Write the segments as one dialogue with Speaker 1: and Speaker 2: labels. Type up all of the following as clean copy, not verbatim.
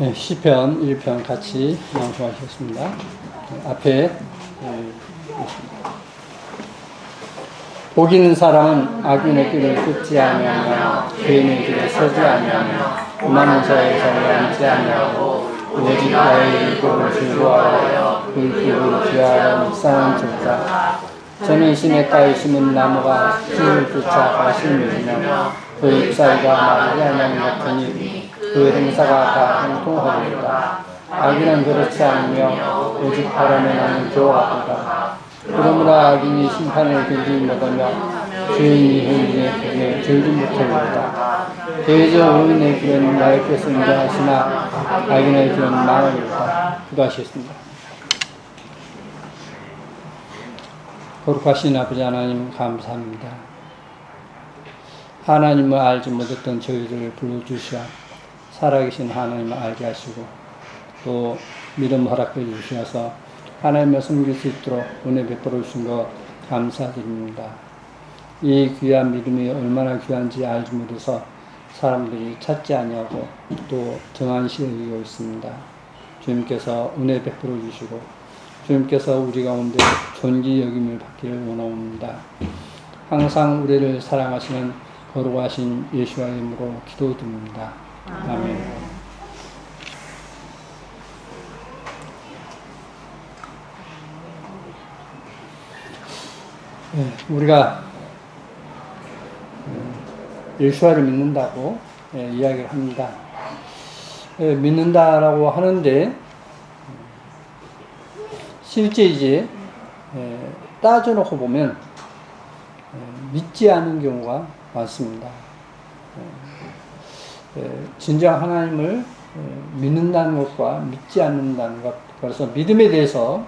Speaker 1: 네, 시편 1편 같이 낭송하셨습니다. 앞에 복 있는 사람은 악인의 길을 쫓지 아니하며 죄인의 길에 서지 아니하며 오만한 자의 자리에 앉지 아니하고 오직 나의 율법을 즐거워하여 그 율법을 귀하여 묵상하는 자다. 저는 시냇가에 심은 나무가 흙을 쫓아 가시며 그 잎사귀가 마르지 아니하는 같으니 그 행사가 다 형통하리로다. 악인은 그렇지 않으며 오직 바람에 나는 겨와 같도다. 그러므로 악인이 심판을 들지 못하며 죄인이 현진의 길에 들지 못하리로다. 대저 의인의 길은 맑게서 인정하시나 악인의 길은 망하리로다. 기도하시겠습니다. 거룩하신 아버지 하나님 감사합니다. 하나님을 알지 못했던 저희들을 불러주시어 살아계신 하나님을 알게 하시고 또 믿음 허락해 주셔서 하나님을 섬길 수 있도록 은혜 베풀어 주신 것 감사드립니다. 이 귀한 믿음이 얼마나 귀한지 알지 못해서 사람들이 찾지 아니하고 또 정한시 여기고 있습니다. 주님께서 은혜 베풀어 주시고 주님께서 우리 가운데 존귀 여김을 받기를 원합니다. 항상 우리를 사랑하시는 거룩하신 예수와 이름으로 기도드립니다. 아멘. 네, 우리가 예수와를 믿는다고 이야기를 합니다. 믿는다라고 하는데 실제 이제 따져놓고 보면 믿지 않는 경우가 많습니다. 진정 하나님을 믿는다는 것과 믿지 않는다는 것, 그래서 믿음에 대해서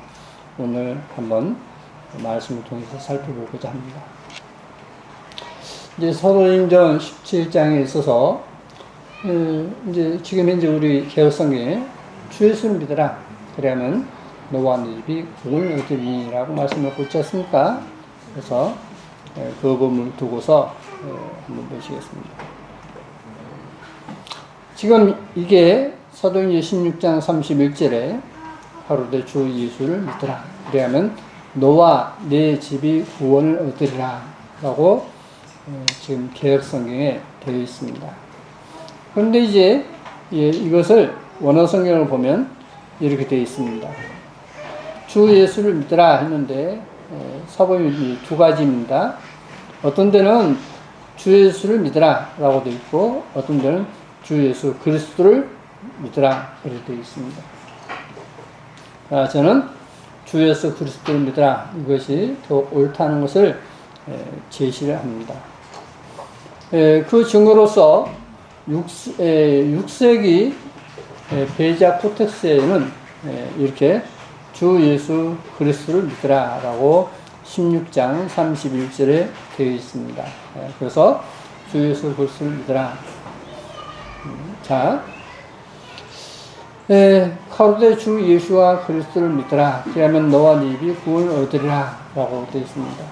Speaker 1: 오늘 한번 말씀을 통해서 살펴보고자 합니다. 이제 사도행전 17장에 있어서 이제 지금 현재 우리 개혁성경에 주 예수를 믿으라 그러면 너와 네 집이 복을 얻으리라고 말씀을 하지 않습니까? 그래서 그 부분을 두고서 한번 보시겠습니다. 지금 이게 사도행전 16장 31절에 가로되 주 예수를 믿으라 그러면 너와 네 집이 구원을 얻으리라 라고 지금 개혁성경에 되어 있습니다. 그런데 이제 이것을 원어성경을 보면 이렇게 되어 있습니다. 주 예수를 믿으라 했는데 사본이 두 가지입니다. 어떤 데는 주 예수를 믿으라 라고 되어 있고 어떤 데는 주 예수 그리스도를 믿으라 그렇게 되어 있습니다. 저는 주 예수 그리스도를 믿으라 이것이 더 옳다는 것을 제시를 합니다. 그 증거로서 6세기 베자 코텍스에는 이렇게 주 예수 그리스도를 믿으라 라고 16장 31절에 되어 있습니다. 그래서 주 예수 그리스도를 믿으라. 자, 가로되 주 예수와 그리스도를 믿으라. 그러면 너와 네 집이 구원을 얻으리라 라고 되어 있습니다.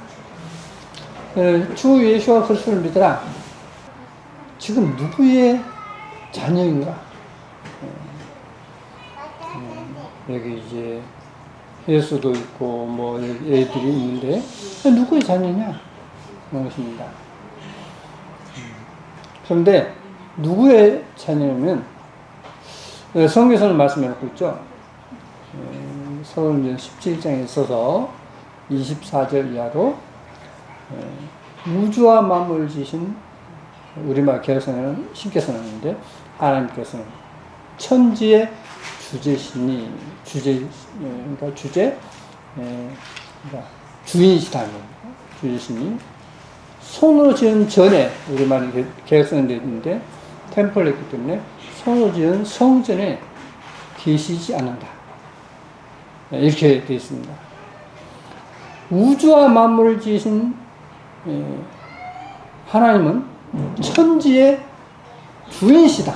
Speaker 1: 주 예수와 그리스도를 믿으라. 지금 누구의 자녀인가? 여기 이제 예수도 있고 뭐 애들이 있는데 누구의 자녀냐? 그런 것입니다. 그런데 누구의 자녀냐면 성경에서는 말씀해놓고 있죠. 사도행전 17장에 있어서 24절 이하로 우주와 만물을 지신 우리말 개혁성에는 쉽게 써놨는데 하나님께서는 천지의 주제시니 그러니까 그러니까 주인이시다는 주제시니 손으로 지은 전에 우리말이 개혁성에 되어 있는데 템플에 있기 때문에 손으로 지은 성전에 계시지 않는다. 이렇게 되어 있습니다. 우주와 만물을 지으신 하나님은 천지의 주인이시다.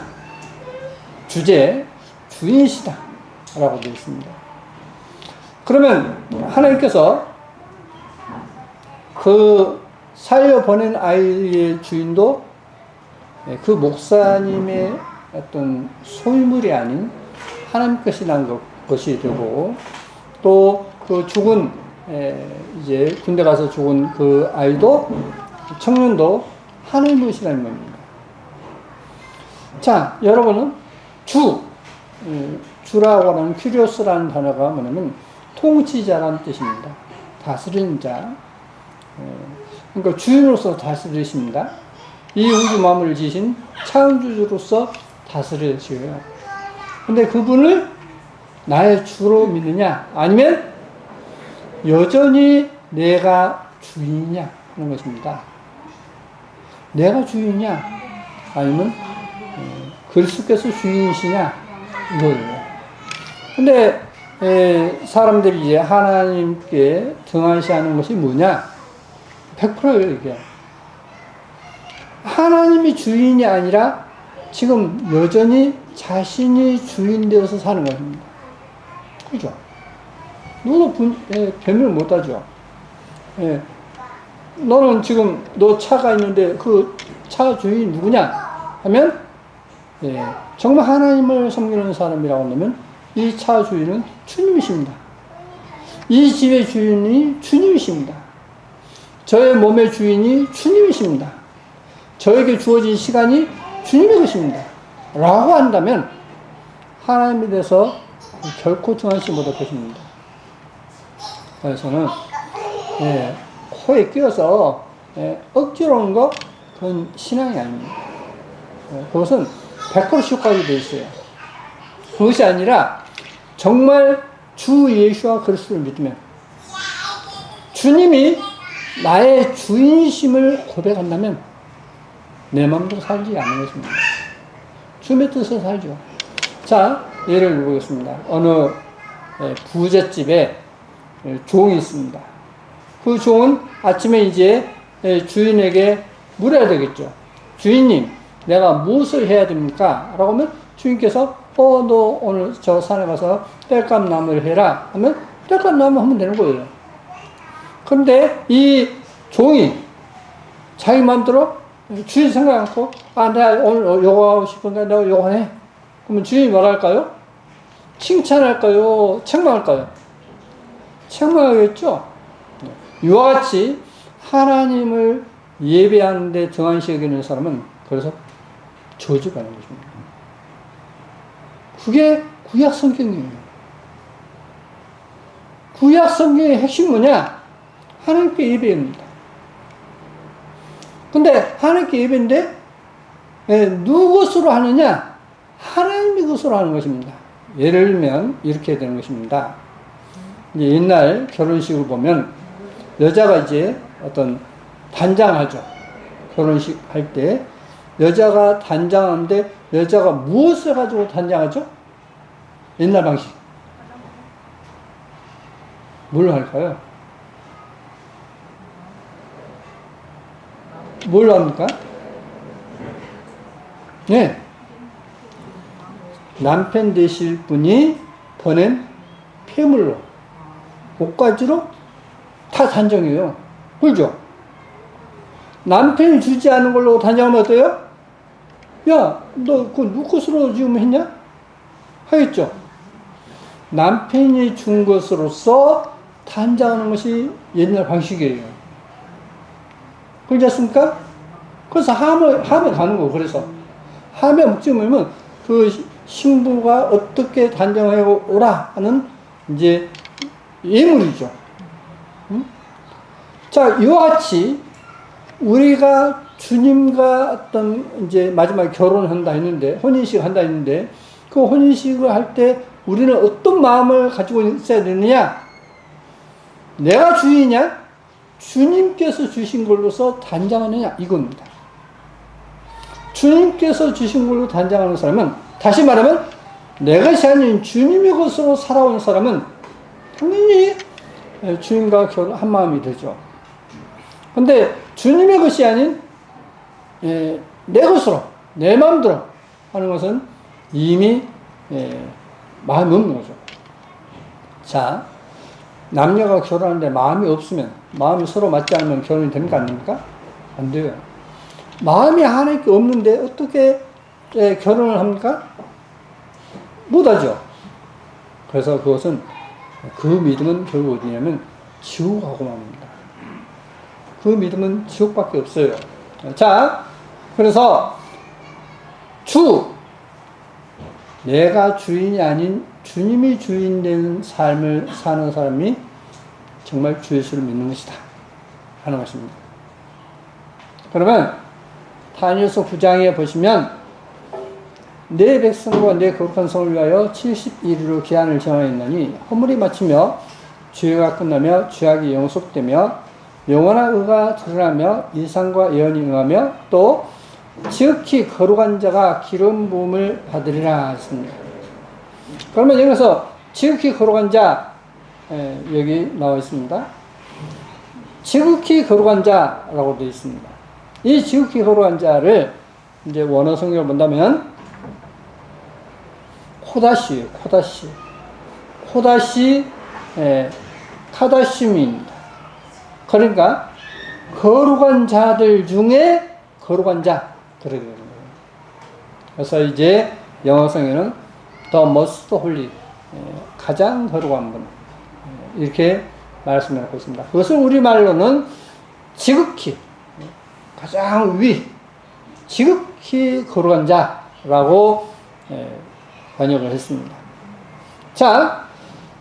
Speaker 1: 주인이시다. 라고 되어 있습니다. 그러면 하나님께서 그 살려 보낸 아이의 주인도 그 목사님의 어떤 소유물이 아닌 하나님 것이라는 것이 되고, 또 그 죽은 이제 군대 가서 죽은 그 아이도, 청년도 하나님의 것이라는 겁니다. 자, 여러분은 주라고 하는 큐리오스라는 단어가 뭐냐면 통치자라는 뜻입니다. 다스리는 자. 그러니까 주인으로서 다스리십니다. 이 우주 만물을 지신 창조주로서 다스리셔요. 근데 그분을 나의 주로 믿느냐, 아니면 여전히 내가 주인이냐 하는 것입니다. 내가 주인이냐, 아니면 그리스도께서 주인이시냐, 이거예요. 근데 사람들이 이제 하나님께 등한시하는 것이 뭐냐? 100%예요, 이게. 하나님이 주인이 아니라 지금 여전히 자신이 주인 되어서 사는 것입니다. 그죠? 누구도 변명을 못 하죠. 너는 지금 너 차가 있는데 그 차 주인이 누구냐? 하면, 정말 하나님을 섬기는 사람이라고 한다면 이 차 주인은 주님이십니다. 이 집의 주인이 주님이십니다. 저의 몸의 주인이 주님이십니다. 저에게 주어진 시간이 주님의 것입니다. 라고 한다면 하나님에 대해서 결코 등한시 못할 것입니다. 그래서는 코에 끼어서 억지로 하는 거, 그건 신앙이 아닙니다. 그것은 100% 효과가 되어 있어요. 그것이 아니라 정말 주 예수와 그리스도를 믿으면, 주님이 나의 주인심을 고백한다면 내 마음대로 살지 않는 것입니다. 주님의 뜻으로 살죠. 자, 예를 들어보겠습니다. 어느 부잣집에 종이 있습니다. 그 종은 아침에 이제 주인에게 물어야 되겠죠. 주인님, 내가 무엇을 해야 됩니까? 라고 하면 주인께서 너 오늘 저 산에 가서 땔감 나무를 해라 하면 땔감 나무 하면 되는 거예요. 그런데 이 종이 자기 마음대로 주인 생각 않고, 내가 오늘 요거 하고 싶은데 내가 요거 해. 그러면 주인이 뭐랄까요? 칭찬할까요? 책망할까요? 책망하겠죠? 이와 같이 하나님을 예배하는데 등한시 여기는 사람은 그래서 저주받는 것입니다. 그게 구약 성경이에요. 구약 성경의 핵심이 뭐냐? 하나님께 예배입니다. 근데 하나님께 예배인데 누구 것으로 하느냐? 하나님의 것으로 하는 것입니다. 예를 들면 이렇게 되는 것입니다. 이제 옛날 결혼식을 보면 여자가 이제 어떤 단장하죠. 결혼식 할 때 여자가 단장하는데 여자가 무엇을 가지고 단장하죠? 옛날 방식. 뭘 할까요? 뭘 합니까? 네. 남편 되실 분이 보낸 폐물로, 옷가지로 다 단정해요. 그죠? 남편이 주지 않은 걸로 단정하면 어때요? 야, 너 그거 누구 것으로 지금 했냐? 하겠죠? 남편이 준 것으로서 단장하는 것이 옛날 방식이에요. 그렇지 않습니까? 그래서 함에 가는 거. 그래서 함에 묵지면 그 신부가 어떻게 단정해 오라 하는 이제 예물이죠. 응? 자, 이와 같이 우리가 주님과 어떤 이제 마지막에 결혼을 한다 했는데, 혼인식을 한다 했는데, 그 혼인식을 할 때 우리는 어떤 마음을 가지고 있어야 되느냐? 내가 주인이냐? 주님께서 주신 걸로서 단장하느냐? 이겁니다. 주님께서 주신 걸로 단장하는 사람은, 다시 말하면 내 것이 아닌 주님의 것으로 살아온 사람은 당연히 주님과 한 마음이 되죠. 근데 주님의 것이 아닌 내 것으로, 내 마음대로 하는 것은 이미 마음이 없는 거죠. 자, 남녀가 결혼하는데 마음이 없으면, 마음이 서로 맞지 않으면 결혼이 됩니까? 안 됩니까? 안 돼요. 마음이 하나님께 없는데 어떻게 결혼을 합니까? 못하죠. 그래서 그것은 그 믿음은 결국 어디냐면 지옥하고 맙니다. 그 믿음은 지옥밖에 없어요. 자, 그래서 내가 주인이 아닌 주님이 주인 되는 삶을 사는 사람이 정말 주 예수를 믿는 것이다 하는 것입니다. 그러면 다니엘서 9장에 보시면 내 백성과 내 거룩한 성을 위하여 70일으로 기한을 정하였나니 허물이 마치며 주의가 끝나며 죄악이 영속되며 영원한 의가 드러나며 이상과 예언이 응하며 또 지극히 거룩한 자가 기름 부음을 받으리라 했습니다. 그러면 여기서 지극히 거룩한 자 여기 나와 있습니다. 지극히 거룩한 자라고 되어 있습니다. 이 지극히 거룩한 자를 이제 원어 성경을 본다면 코다시예요. 코다시 카다심입니다. 그러니까 거룩한 자들 중에 거룩한 자 그렇게 되는 거예요. 그래서 이제 영어 성경에는 the most holy 가장 거룩한 분 이렇게 말씀을 하고 있습니다. 그것을 우리말로는 지극히 가장 지극히 거룩한 자라고 번역을 했습니다. 자,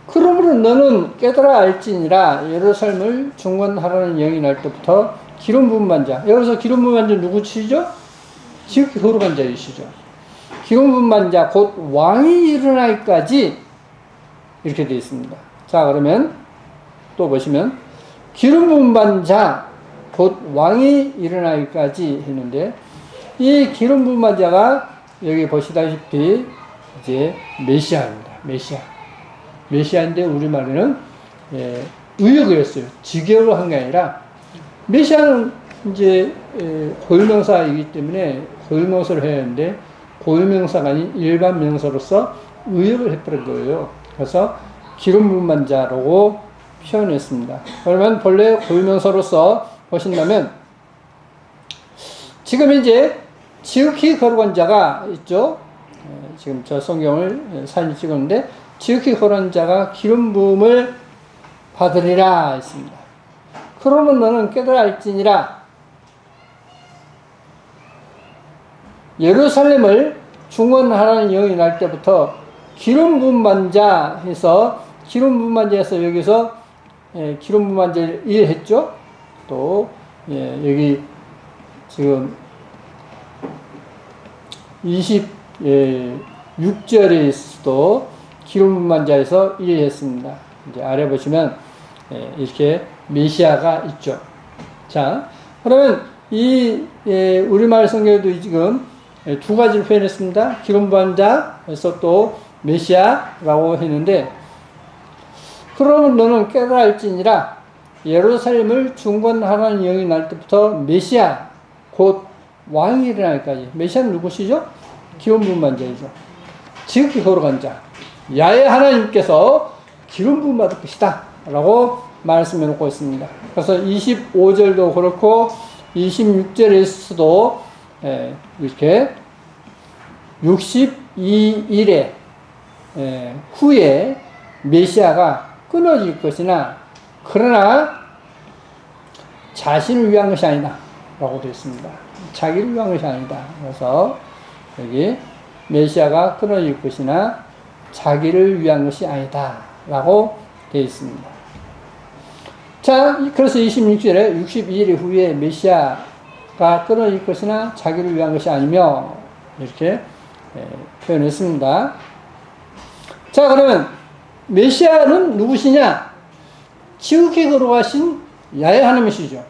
Speaker 1: 그러므로 너는 깨달아 알지니라 예루살렘을 중건하라는 영이 날 때부터 기름 부은 반자. 여기서 기름 부은 반자 누구시죠? 지극히 거룩한 자이시죠. 기름 부은 반자 곧 왕이 일어나기까지 이렇게 되어 있습니다. 자, 그러면 또 보시면 기름 부은 반자 곧 왕이 일어나기까지 했는데 이 기름 부은 반자가 여기 보시다시피 이제 메시아입니다. 메시아인데 우리말에는 의역을 했어요. 직역을 한 게 아니라 메시아는 이제 고유명사이기 때문에 고유명사를 해야 하는데 고유명사가 아닌 일반 명사로서 의역을 해버린 거예요. 그래서 기름 부은 자라고 표현했습니다. 그러면 본래 고유명사로서 보신다면 지금 이제 지극히 거룩한 자가 있죠. 지금 저 성경을 사진 찍었는데 지극히 거룩한 자가 기름 부음을 받으리라 했습니다. 그러면 너는 깨달아 알지니라 예루살렘을 중건하라는 영이 날 때부터 기름 부음 자 해서 기름 부음 자에서 여기서 기름 부음 자를 일했죠. 또 여기 지금 26절에서도 기름 부은 자에서 일했습니다. 이제 아래 보시면 이렇게 메시아가 있죠. 자, 그러면 이 우리말 성경에도 지금 두 가지를 표현했습니다. 기름 부은 자에서 또 메시아라고 했는데 그러면 너는 깨달아 알지니라 예루살렘을 중건하라는 영이 날 때부터 메시아 곧 왕이 일어날까지. 메시아는 누구시죠? 기름 부은 자이죠. 지극히 거룩한 자. 야훼 하나님께서 기름 부음 받을 것이다 라고 말씀해 놓고 있습니다. 그래서 25절도 그렇고 26절에서도 이렇게 62일에 후에 메시아가 끊어질 것이나 그러나 자신을 위한 것이 아니다 라고 되어 있습니다. 자기를 위한 것이 아니다. 그래서 여기 메시아가 끊어질 것이나 자기를 위한 것이 아니다 라고 되어 있습니다. 자, 그래서 26절에 62일 후에 메시아가 끊어질 것이나 자기를 위한 것이 아니며 이렇게 표현했습니다. 자, 그러면 메시아는 누구시냐? 지극히 거룩하신 야훼 하나님이시죠.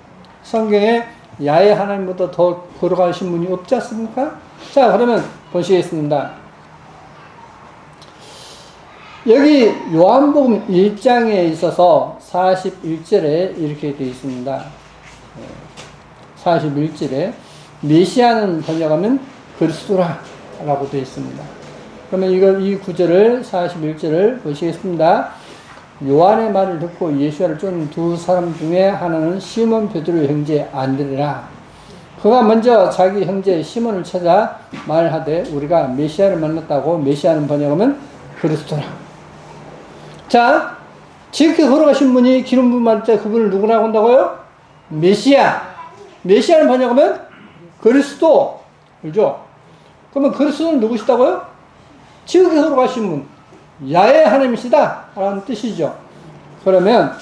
Speaker 1: 성경에 야훼 하나님보다 더 거룩하신 분이 없지 않습니까? 자, 그러면 보시겠습니다. 여기 요한복음 1장에 있어서 41절에 이렇게 되어 있습니다. 41절에 메시아는 번역하면 그리스도라 라고 되어 있습니다. 그러면 이 구절을 41절을 보시겠습니다. 요한의 말을 듣고 예수를 쫓는 두 사람 중에 하나는 시몬 베드로의 형제 안드레라. 그가 먼저 자기 형제 시몬을 찾아 말하되 우리가 메시아를 만났다고. 메시아는 번역하면 그리스도라. 자, 지극히 걸어가신 분이 기름 부음 받을 때 그분을 누구라고 한다고요? 메시아. 메시아를 번역하면 그리스도. 그죠? 그러면 그리스도는 누구시다고요? 지극히 걸어가신 분. 야훼 하나님이시다 라는 뜻이죠. 그러면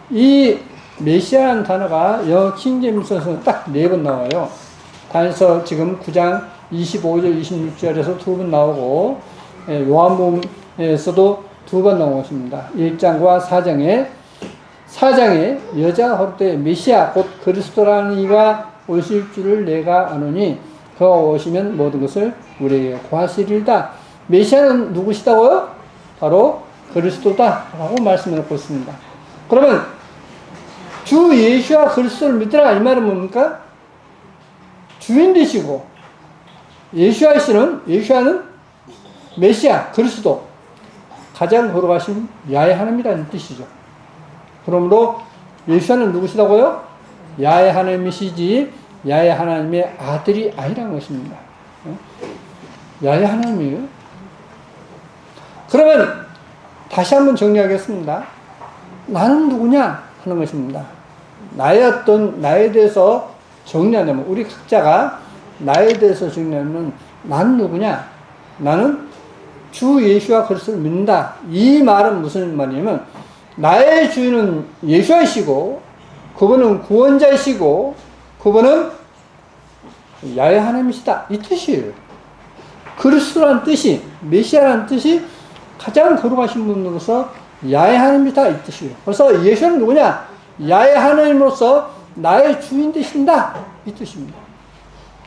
Speaker 1: 이 메시아라는 단어가 영어 킹제임스에서 딱 4번 나와요. 단서 지금 9장 25절 26절에서 2번 나오고, 요한복음에서도 2번 나오고 있습니다. 1장과 4장에 여자가 할 때 메시아 곧 그리스도라는 이가 오실 줄을 내가 아노니 그가 오시면 모든 것을 우리에게 고하시리이다. 메시아는 누구시다고요? 바로 그리스도다 라고 말씀해놓고 있습니다. 그러면 주 예수와 그리스도를 믿으라 이 말은 뭡니까? 주인 되시고 예수와는 메시아 그리스도 가장 거룩하신 야훼 하나님이라는 뜻이죠. 그러므로 예수와는 누구시다고요? 야훼 하나님이시지 야훼 하나님의 아들이 아니라는 것입니다. 야훼 하나님이에요. 그러면 다시 한번 정리하겠습니다. 나는 누구냐 하는 것입니다. 나에 대해서 정리하려면 우리 각자가 나에 대해서 정리하면 나는 누구냐? 나는 주 예수와 그리스도를 믿는다. 이 말은 무슨 말이냐면 나의 주인은 예수이시고 그분은 구원자이시고 그분은 야훼 하나님이시다. 이 뜻이에요. 그리스도라는 뜻이 메시아라는 뜻이 가장 거룩하신 분으로서 야훼 하나님이다 이 뜻이에요. 그래서 예수는 누구냐? 야훼 하나님으로서 나의 주인 되신다 이 뜻입니다.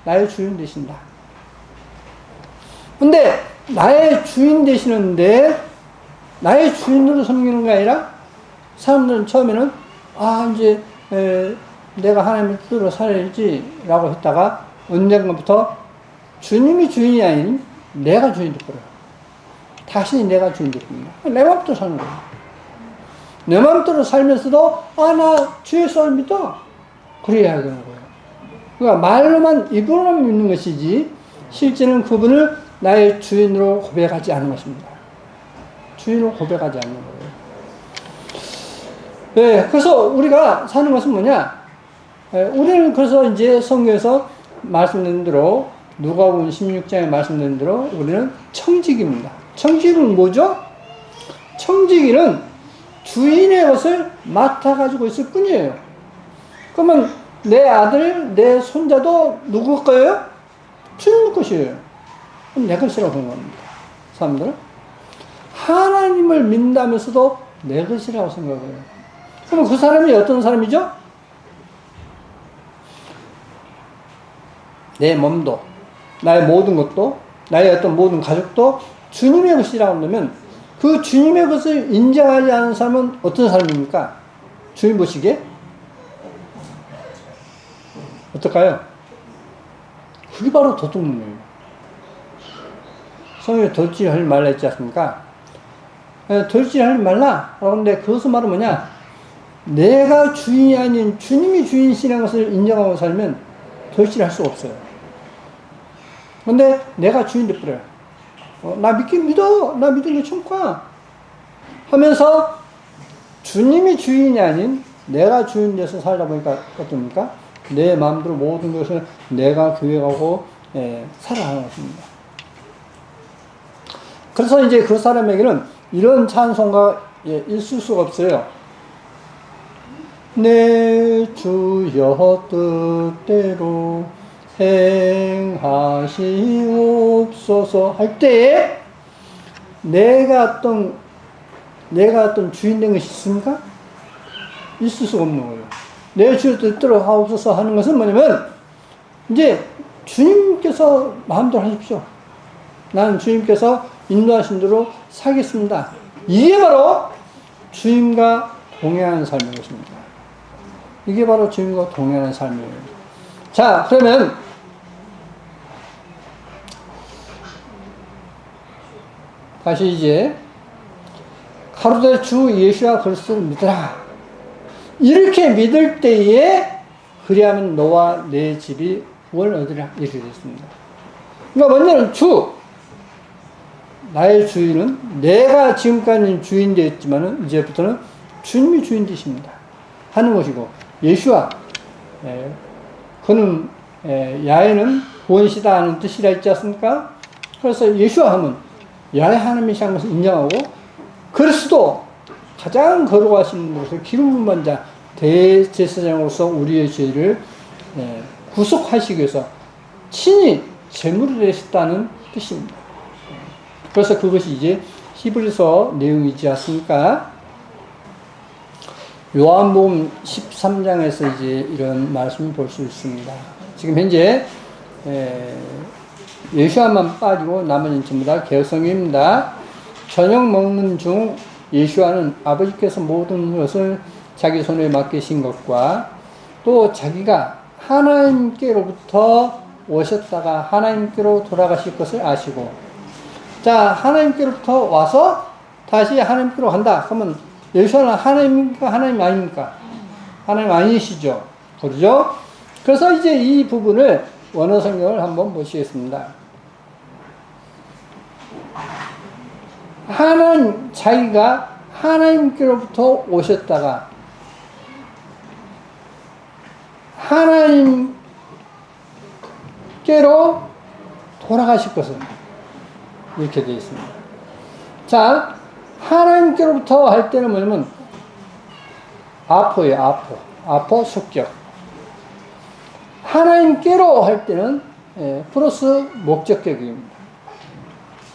Speaker 1: 나의 주인 되신다. 근데 나의 주인 되시는데 나의 주인으로 섬기는 게 아니라 사람들은 처음에는 이제 내가 하나님의 뜻으로 살아야지 라고 했다가 언젠가부터 주님이 주인이 아닌 내가 주인이 되버려요. 다시 내가 주인 됩니다. 내 마음대로 사는 거예요. 내 마음대로 살면서도 나 주 예수를 믿어. 그래야 되는 거예요. 그러니까 말로만 입으로만 믿는 것이지 실제는 그분을 나의 주인으로 고백하지 않는 것입니다. 주인으로 고백하지 않는 거예요. 네, 그래서 우리가 사는 것은 뭐냐? 우리는 그래서 이제 성경에서 말씀드린 대로 누가복음 16장에 말씀드린 대로 우리는 청지기입니다. 청지기는 뭐죠? 청지기는 주인의 것을 맡아가지고 있을 뿐이에요. 그러면 내 아들, 내 손자도 누구 거예요? 주님 것이에요. 그럼 내 것이라고 생각합니다. 사람들은 하나님을 믿는다면서도 내 것이라고 생각해요. 그럼 그 사람이 어떤 사람이죠? 내 몸도, 나의 모든 것도, 나의 어떤 모든 가족도 주님의 것이라고 한다면 그 주님의 것을 인정하지 않는 사람은 어떤 사람입니까? 주님 보시기에? 어떨까요? 그게 바로 도둑놈이에요. 성경에 도둑질하지 말라 했지 않습니까? 도둑질하지 말라. 그런데 그것은 바로 뭐냐? 내가 주인이 아닌 주님이 주인이시라는 것을 인정하고 살면 도둑질할 수가 없어요. 근데 내가 주인 돼버려요. 나 믿긴 믿어. 나 믿은 게 충과. 하면서 주님이 주인이 아닌 내가 주인 돼서 살다 보니까 어떻습니까? 내 마음대로 모든 것을 내가 계획하고 살아가는 것입니다. 그래서 이제 그 사람에게는 이런 찬송가 있을 수가 없어요. 내 주여 뜻대로 행하시옵소서 할 때에 내가 어떤 주인 된 것이 있습니까? 있을 수가 없는 거예요. 내 주의 뜻대로 하옵소서 하는 것은 뭐냐면 이제 주님께서 마음대로 하십시오. 나는 주님께서 인도하신 대로 살겠습니다. 이게 바로 주님과 동행하는 삶인 것입니다. 이게 바로 주님과 동행하는 삶이에요. 자, 그러면 다시 이제 가로되 주 예수와 그리스도를 믿으라. 이렇게 믿을 때에 그리하면 너와 내 집이 구원을 얻으리라. 이렇게 됐습니다. 그러니까 먼저는 나의 주인은 내가 지금까지는 주인 되었지만은 이제부터는 주님이 주인 되십니다. 하는 것이고, 예수와, 그는, 야훼는 구원시다 하는 뜻이라 했지 않습니까? 그래서 예수와 하면 야훼 하나님이신 것을 인정하고, 그리스도 가장 거룩하신 분으로서 기름 부은 반자 대제사장으로서 우리의 죄를 구속하시기 위해서 친히 제물을 내셨다는 뜻입니다. 그래서 그것이 이제 히브리서 내용이지 않습니까? 요한복음 13장에서 이제 이런 말씀을 볼 수 있습니다. 지금 현재 예수와만 빠지고 나머지는 전부 다 개성입니다. 저녁 먹는 중 예수와는 아버지께서 모든 것을 자기 손에 맡기신 것과 또 자기가 하나님께로부터 오셨다가 하나님께로 돌아가실 것을 아시고, 자, 하나님께로부터 와서 다시 하나님께로 간다. 그러면 예수는 하나님입니까? 하나님 아닙니까? 하나님 아니시죠? 그러죠? 그래서 이제 이 부분을 원어 성경을 한번 보시겠습니다. 자기가 하나님께로부터 오셨다가 하나님께로 돌아가실 것은 이렇게 되어 있습니다. 자, 하나님께로부터 할 때는 뭐냐면 아포예요. 아포 속격. 하나님께로 할 때는 플러스 목적격입니다.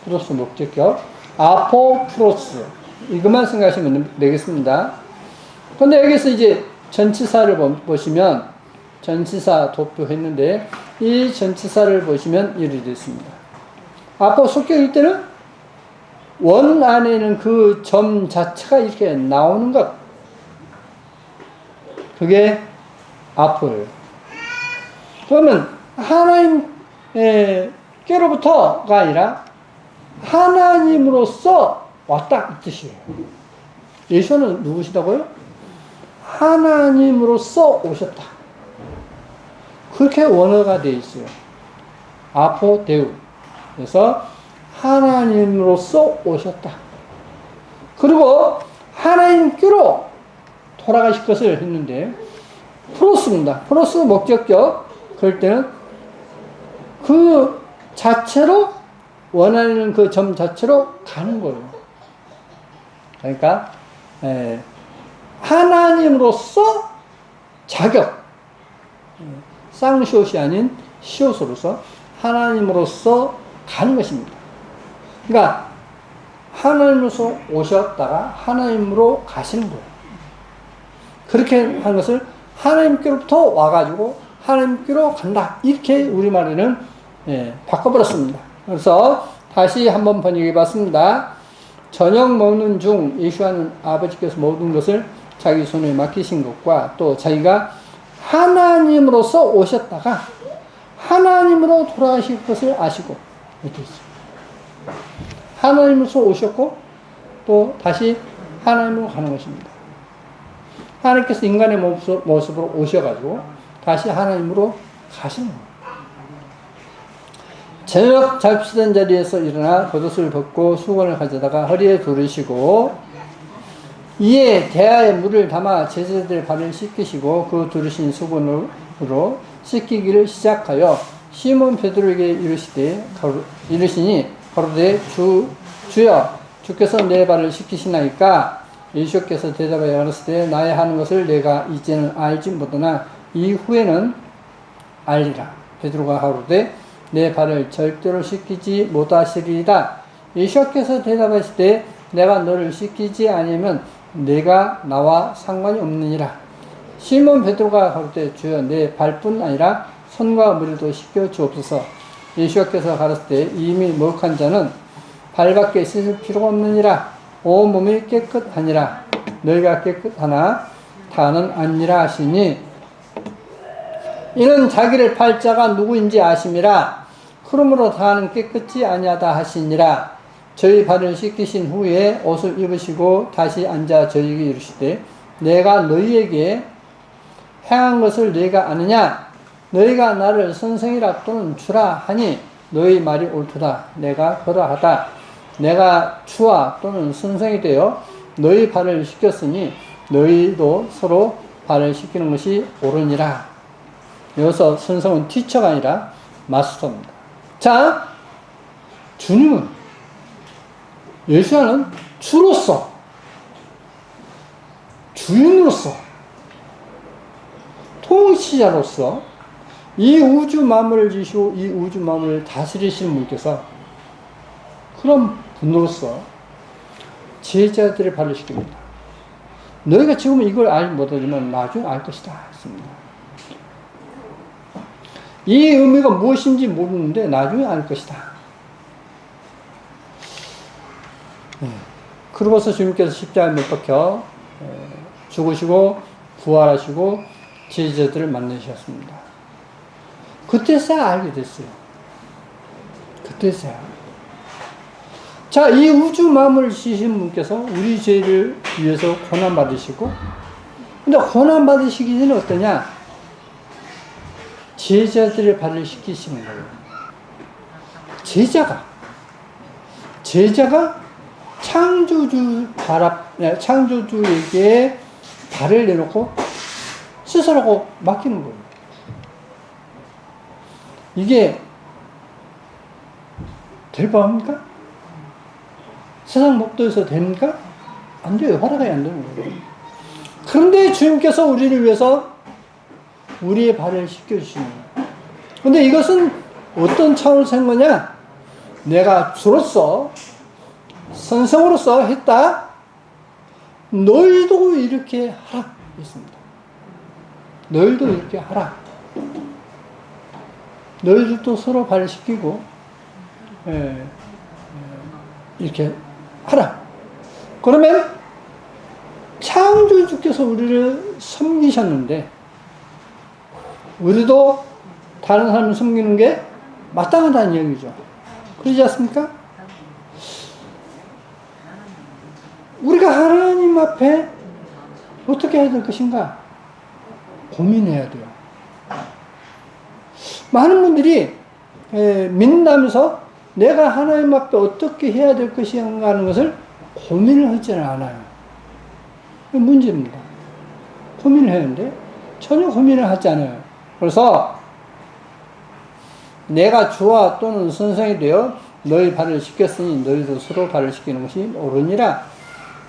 Speaker 1: 플러스 목적격. 아포 플러스. 이것만 생각하시면 되겠습니다. 그런데 여기서 이제 전치사를 보시면 전치사 도표했는데 이 전치사를 보시면 이렇게 됐습니다. 아포 속격일 때는 원 안에는 그 점 자체가 이렇게 나오는 것. 그게 아포예요. 그러면 하나님께로부터가 아니라 하나님으로서 왔다 이 뜻이에요. 예수는 누구시다고요? 하나님으로서 오셨다. 그렇게 원어가 되어 있어요. 아포데우. 그래서 하나님으로서 오셨다. 그리고 하나님께로 돌아가실 것을 했는데 플러스입니다. 플러스 목적격. 그럴 때는 그 자체로 원하는 그 점 자체로 가는 거예요. 그러니까 하나님으로서 자격, 쌍시옷이 아닌 시옷으로서 하나님으로서 가는 것입니다. 그러니까 하나님으로서 오셨다가 하나님으로 가시는 거예요. 그렇게 한 것을 하나님께로부터 와가지고 하나님께로 간다. 이렇게 우리말에는 바꿔버렸습니다. 그래서 다시 한번 번역해 봤습니다. 저녁 먹는 중 예수와는 아버지께서 모든 것을 자기 손에 맡기신 것과 또 자기가 하나님으로서 오셨다가 하나님으로 돌아가실 것을 아시고, 이렇게 있어요. 하나님으로서 오셨고 또 다시 하나님으로 가는 것입니다. 하나님께서 인간의 모습으로 오셔가지고 다시 하나님으로 가시는 거예요. 저녁 잡수던 자리에서 일어나 겉옷을 벗고 수건을 가져다가 허리에 두르시고 이에 대야에 물을 담아 제자들의 발을 씻기시고 그 두르신 수건으로 씻기기를 시작하여 시몬 베드로에게 이르시니 가로되 주여 주께서 내 발을 씻기시나이까? 예수께서 대답하여 가라사대 나의 하는 것을 내가 이제는 알지 못하나 이후에는 알리라. 베드로가 가로되 내 발을 절대로 씻기지 못하시리이다. 예수께서 대답하시되 내가 너를 씻기지 아니하면 내가 나와 상관이 없느니라. 시몬 베드로가 가로되 주여 내 발뿐 아니라 손과 머리도 씻겨 주옵소서. 예수께서 가라사대 이미 목욕한 자는 발밖에 씻을 필요가 없느니라. 온 몸이 깨끗하니라. 너희가 깨끗하나 다는 아니라 하시니 이는 자기를 팔 자가 누구인지 아심이라. 그러므로 다는 깨끗이 아니하다 하시니라. 저희 발을 씻기신 후에 옷을 입으시고 다시 앉아 저희에게 이르시되 내가 너희에게 행한 것을 너희가 아느냐? 너희가 나를 선생이라 또는 주라 하니 너희 말이 옳도다. 내가 그러하다. 내가 주와 또는 선생이 되어 너희 발을 씻겼으니 너희도 서로 발을 씻기는 것이 옳으니라. 여기서 선생은 티처가 아니라 마스터입니다. 자, 주님은, 예수와는 주로서, 주인으로서, 통치자로서 이 우주 만물을 지시고 이 우주 만물을 다스리시는 분께서 그런 분으로서 제자들의 발을 씻깁니다. 너희가 지금 이걸 알지 못하지만 나중에 알 것이다 했습니다. 이 의미가 무엇인지 모르는데 나중에 알 것이다. 그러고서 주님께서 십자가에 못 박혀 죽으시고 부활하시고 제자들을 만나셨습니다. 그때서야 알게 됐어요. 그때서야. 자, 이 우주 만물을 지으신 분께서 우리 죄를 위해서 고난받으시고, 근데 고난받으시기 전에 어떠냐? 제자들의 발을 씻기시는 거예요. 제자가 창조주에게 발을 내놓고 씻으라고 맡기는 거예요. 이게 될 법합니까? 세상 목도에서 됩니까? 안 돼요. 허락이 안 되는 거예요. 그런데 주님께서 우리를 위해서 우리의 발을 씻겨주시는 거예요. 근데 이것은 어떤 차원에서 한 거냐? 내가 주로서, 선생으로서 했다. 너희도 이렇게 하라. 했습니다. 너희도 이렇게 하라. 너희들도 서로 발을 씻기고, 이렇게 하라. 그러면 창조주께서 우리를 섬기셨는데 우리도 다른 사람을 섬기는 게 마땅하다는 얘기죠. 그러지 않습니까? 우리가 하나님 앞에 어떻게 해야 될 것인가 고민해야 돼요. 많은 분들이 믿는다면서 내가 하나님 앞에 어떻게 해야 될 것인가 하는 것을 고민을 하지는 않아요. 문제입니다. 고민을 했는데 전혀 고민을 하지 않아요. 그래서 내가 주와 또는 선생이 되어 너희 발을 씻겼으니 너희도 서로 발을 씻기는 것이 옳으니라.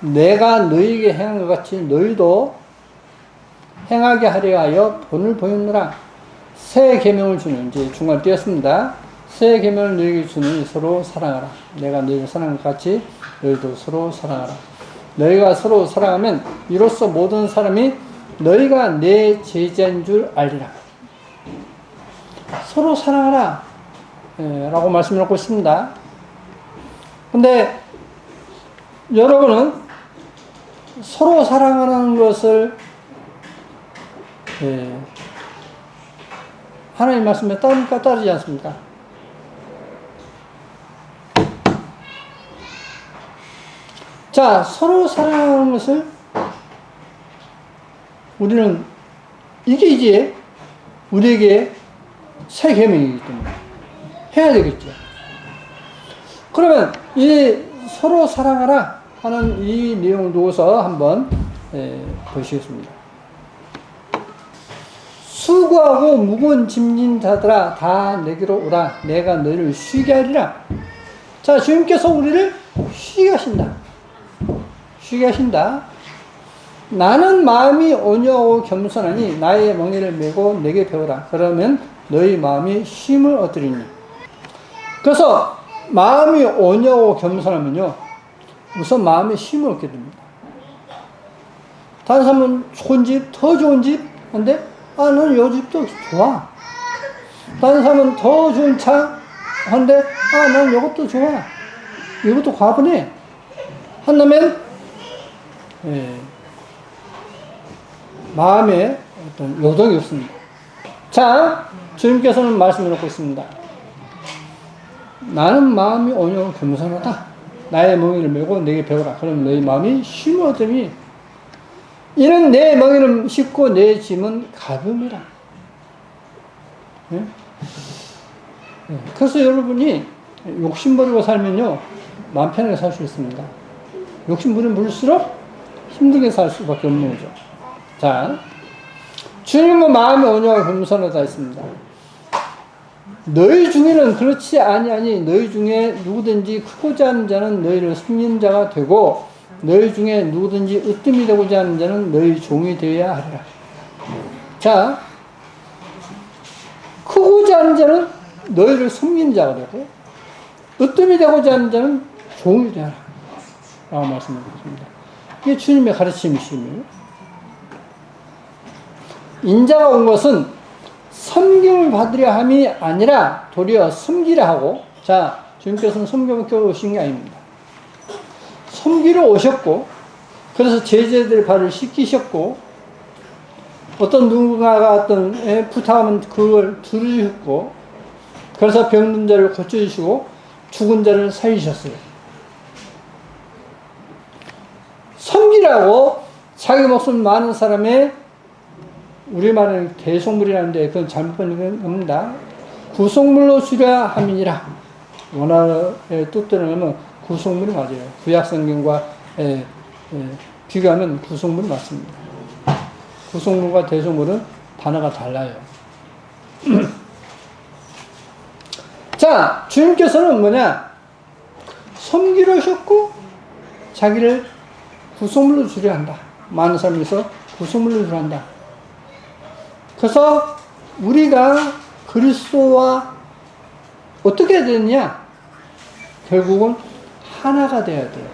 Speaker 1: 내가 너희에게 행한 것 같이 너희도 행하게 하려 하여 본을 보였노라. 새 계명을 주는, 이제 중간 띄었습니다. 새 계명을 너희에게 주니 서로 사랑하라. 내가 너희를 사랑한 것 같이 너희도 서로 사랑하라. 너희가 서로 사랑하면 이로써 모든 사람이 너희가 내 제자인 줄 알리라. 서로 사랑하라 라고 말씀을 하고 있습니다. 근데 여러분은 서로 사랑하라는 것을 하나님 말씀에 따릅니까? 따르지 않습니까? 자, 서로 사랑하는 것을 우리는 이게 이제 우리에게 새 계명이기 때문에 해야 되겠죠. 그러면 이 서로 사랑하라 하는 이 내용을 두고서 한번 보시겠습니다. 수고하고 무거운 짐진 자들아 다 내게로 오라. 내가 너희를 쉬게 하리라. 자, 주님께서 우리를 쉬게 하신다. 쉬게 하신다. 나는 마음이 온유하고 겸손하니 나의 멍에를 메고 내게 배우라. 그러면 너희 마음이 쉼을 얻으리니. 그래서 마음이 온유하고 겸손하면요, 우선 마음에 쉼을 얻게 됩니다. 다른 사람은 좋은 집, 더 좋은 집 한데 나는 요 집도 좋아. 다른 사람은 더 좋은 차 한데 나는 요것도 좋아. 이것도 과분해. 한다면 마음에 어떤 요동이 없습니다. 자, 주님께서는 말씀을 놓고 있습니다. 나는 마음이 온유하고 겸손하다. 나의 멍에를 메고 내게 배우라. 그럼 너희 마음이 쉼을 얻으니. 이는 내 멍에는 쉽고 내 짐은 가벼움이라. 네? 그래서 여러분이 욕심 버리고 살면요, 마음 편하게 살 수 있습니다. 욕심 부리면 부릴수록 힘들게 살 수밖에 없는 거죠. 자, 주님은 마음이 온유하고 겸손하다 했습니다. 너희 중에는 그렇지 아니하니 너희 중에 누구든지 크고자 하는 자는 너희를 숨기는 자가 되고 너희 중에 누구든지 으뜸이 되고자 하는 자는 너희 종이 되어야 하리라. 자, 크고자 하는 자는 너희를 숨기는 자가 되고 으뜸이 되고자 하는 자는 종이 되어라 라고 말씀하셨습니다. 이게 주님의 가르침이시며, 인자가 온 것은 섬김을 받으려 함이 아니라 도리어 섬기려 하고, 자, 주님께서는 섬김을 오신 게 아닙니다. 섬기러 오셨고, 그래서 제자들의 발을 씻기셨고, 어떤 누군가가 어떤 부탁하면 그걸 들으셨고, 그래서 병든 자를 고쳐주시고 죽은 자를 살리셨어요. 섬기라고 자기 목숨 많은 사람의, 우리말은 대속물이라는데 그건 잘못 번역한 겁니다. 구속물로 주려 함이니라. 원어의 뜻대로 하면 구속물이 맞아요. 구약성경과 비교하면 구속물이 맞습니다. 구속물과 대속물은 단어가 달라요. 자, 주님께서는 뭐냐? 섬기러 오셨고 자기를 구속물로 주려 한다. 많은 사람에서 구속물로 주려 한다. 그래서 우리가 그리스도와 어떻게 해야 되느냐? 결국은 하나가 돼야 돼요.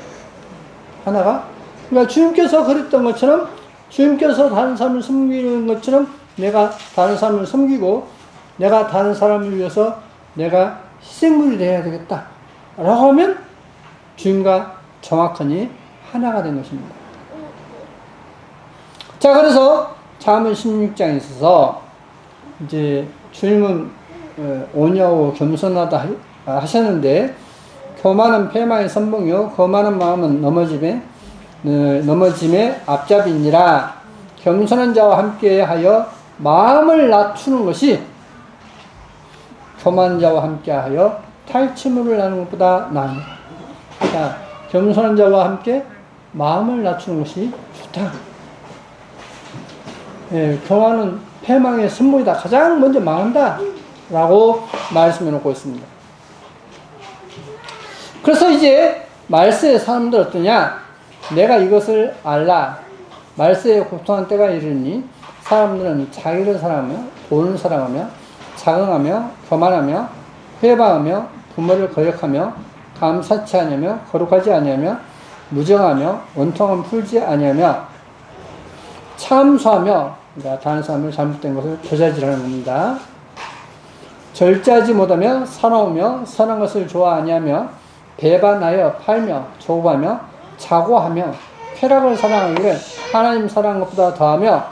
Speaker 1: 하나가. 그러니까 주님께서 그랬던 것처럼, 주님께서 다른 사람을 섬기는 것처럼 내가 다른 사람을 섬기고 내가 다른 사람을 위해서 내가 희생물이 되어야 되겠다 라고 하면 주님과 정확하니 하나가 된 것입니다. 자, 그래서 잠언 16장에 있어서 이제 주님은 온유하고 겸손하다 하셨는데, 교만은 패망의 선봉이요 거만한 마음은 넘어짐의 앞잡이니라. 겸손한 자와 함께하여 마음을 낮추는 것이 교만한 자와 함께하여 탈취물을 나누는 것보다 나으니라. 자, 겸손한 자와 함께 마음을 낮추는 것이 좋다. 예, 교만은 패망의 선봉이다. 가장 먼저 망한다 라고 말씀해 놓고 있습니다. 그래서 이제 말세의 사람들 어떠냐? 내가 이것을 알라. 말세에 고통한 때가 이르니 사람들은 자기를 사랑하며 돈을 사랑하며 자긍하며 교만하며 회방하며 부모를 거역하며 감사치 아니하며 거룩하지 아니하며 무정하며 원통함 풀지 아니하며 참소하며, 그러니까 다른 사람을 잘못된 것을 도자질하는 겁니다. 절제하지 못하며 사나우며 선한 것을 좋아 아니하며 배반하여 팔며 조급하며 자고하며 쾌락을 사랑하기를 하나님 사랑한 것보다 더하며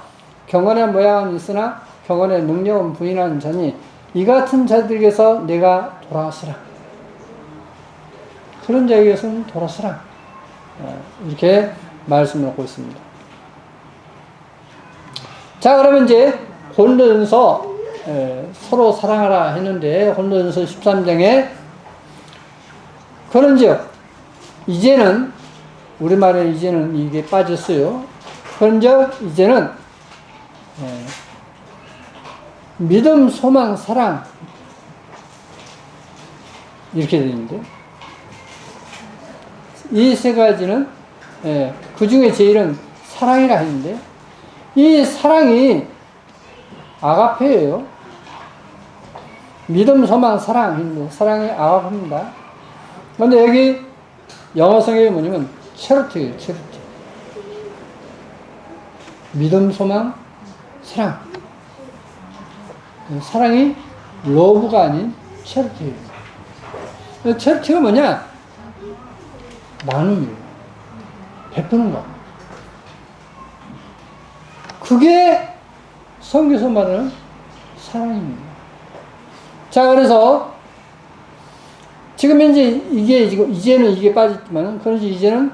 Speaker 1: 경건의 모양은 있으나 경건의 능력은 부인하는 자니 이 같은 자들에게서 내가 돌아서라. 그런 자에게서는 돌아서라. 이렇게 말씀을 하고 있습니다. 자, 그러면 이제 고린도전서 서로 사랑하라 했는데, 고린도전서 13장에 그런즉 이제는, 우리말에 이제는 이게 빠졌어요. 그런즉 이제는 믿음, 소망, 사랑 이렇게 되는데, 이 세 가지는 그 중에 제일은 사랑이라 했는데, 이 사랑이 아가페예요. 믿음, 소망, 사랑. 사랑이 아가페입니다. 그런데 여기 영어 성경이 뭐냐면 체리티예요. 체리티. 믿음, 소망, 사랑. 사랑이 러브가 아닌 체리티예요. 체리티가 뭐냐? 나눔이에요. 베푸는 거. 그게 성경에서 말하는 사랑입니다. 자, 그래서 지금 현재 이제는 이게 빠졌지만, 그런지 이제는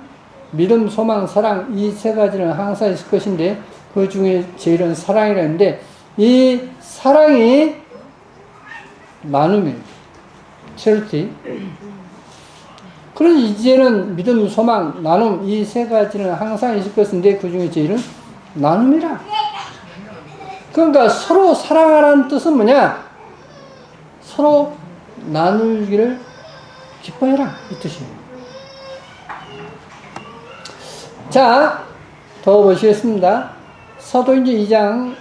Speaker 1: 믿음, 소망, 사랑 이 세 가지는 항상 있을 것인데 그 중에 제일은 사랑이라는데 이 사랑이 나눔이에요. 체리티. 그래서 이제는 믿음, 소망, 나눔 이 세 가지는 항상 있을 것인데 그 중에 제일은 나눔이라. 그러니까 서로 사랑하라는 뜻은 뭐냐? 서로 나누기를 기뻐해라 이 뜻이에요. 자, 더 보시겠습니다. 사도행전 2장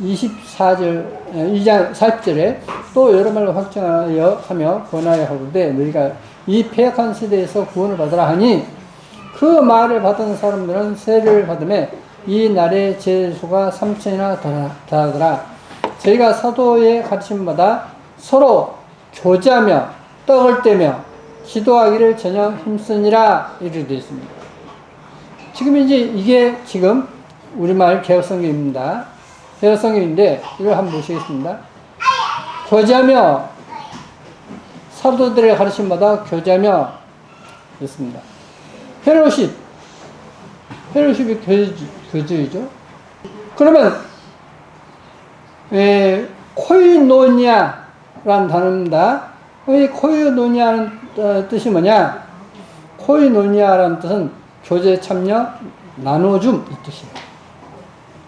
Speaker 1: 24절, 2장 40절에 또 여러 말로 확정하여 하며 권하여 하는데 너희가 이 패역한 세대에서 구원을 받으라 하니 그 말을 받은 사람들은 세례를 받으며 이 날의 제수가 3,000이나 더하더라. 저희가 사도의 가르침마다 서로 교제하며 떡을 떼며 기도하기를 전혀 힘쓰니라 이렇게 되어 있습니다. 지금 이제 이게 지금 우리말 개혁성경입니다. 개혁성경인데 이걸 한번 보시겠습니다. 교제하며 사도들의 가르침마다 교제하며 있습니다. 펠로십, 펠로십이 교제이죠. 그러면 코이노니아라는 단어입니다. 이 코이노니아라는 뜻이 뭐냐? 코이노니아라는 뜻은 교제 참여 나눠줌 이 뜻이에요.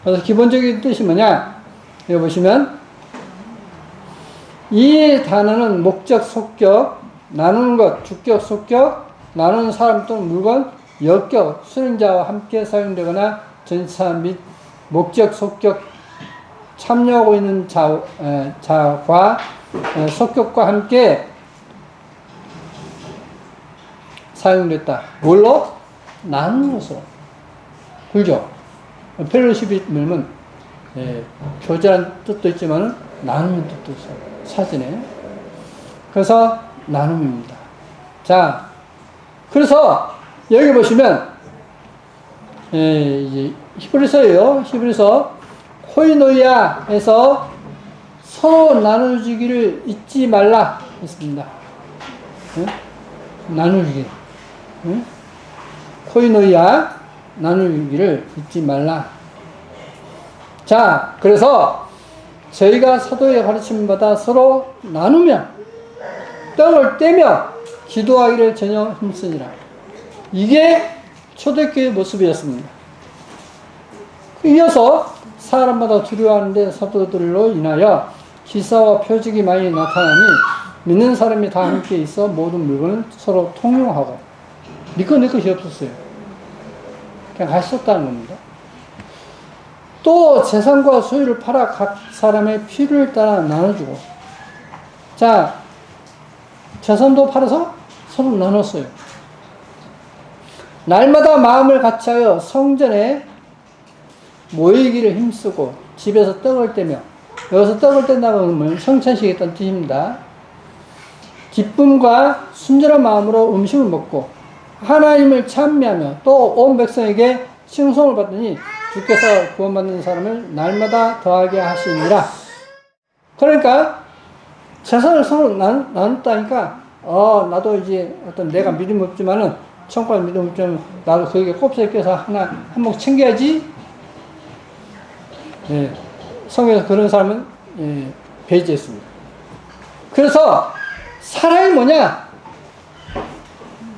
Speaker 1: 그래서 기본적인 뜻이 뭐냐? 여기 보시면 이 단어는 목적, 속격, 나누는 것, 주격, 속격, 나누는 사람 또는 물건, 역격, 수행자와 함께 사용되거나 전사 및 목적, 속격, 참여하고 있는 자과 속격과 함께 사용됐다. 뭘로? 나누는 것으로. 그죠? 펠로십이 뭐냐면 교제라는 뜻도 있지만 나누는 뜻도 있어요. 사진에. 그래서 나눔입니다. 자, 그래서 여기 보시면 이제 히브리서예요. 히브리서 코이노이아에서 서로 나눠주기를 잊지 말라 했습니다. 나누기. 코이노이아 나누기를 잊지 말라. 자, 그래서 저희가 사도의 가르침받아 서로 나누며 떡을 떼며 기도하기를 전혀 힘쓰니라. 이게 초대교회의 모습이었습니다. 이어서 사람마다 두려워하는데 사도들로 인하여 기사와 표적이 많이 나타나니 믿는 사람이 다 함께 있어 모든 물건을 서로 통용하고 믿고 내 것이 없었어요. 그냥 하셨다는 겁니다. 또 재산과 소유를 팔아 각 사람의 필요를 따라 나눠주고, 자, 재산도 팔아서 서로 나눴어요. 날마다 마음을 같이하여 성전에 모이기를 힘쓰고 집에서 떡을 떼며, 여기서 떡을 뗀다고 하면 성찬식이었다는 뜻입니다. 기쁨과 순전한 마음으로 음식을 먹고 하나님을 찬미하며 또 온 백성에게 칭송을 받더니 주께서 구원받는 사람을 날마다 더하게 하시니라. 그러니까 재산을 서로 나눴다니까 나도 이제 어떤 내가 믿음 없지만은 천국에 믿음 없지만 나도 거기에 꼽사에 껴서 한 몫 챙겨야지. 예, 성경에서 그런 사람은 배제했습니다. 그래서 사랑이 뭐냐?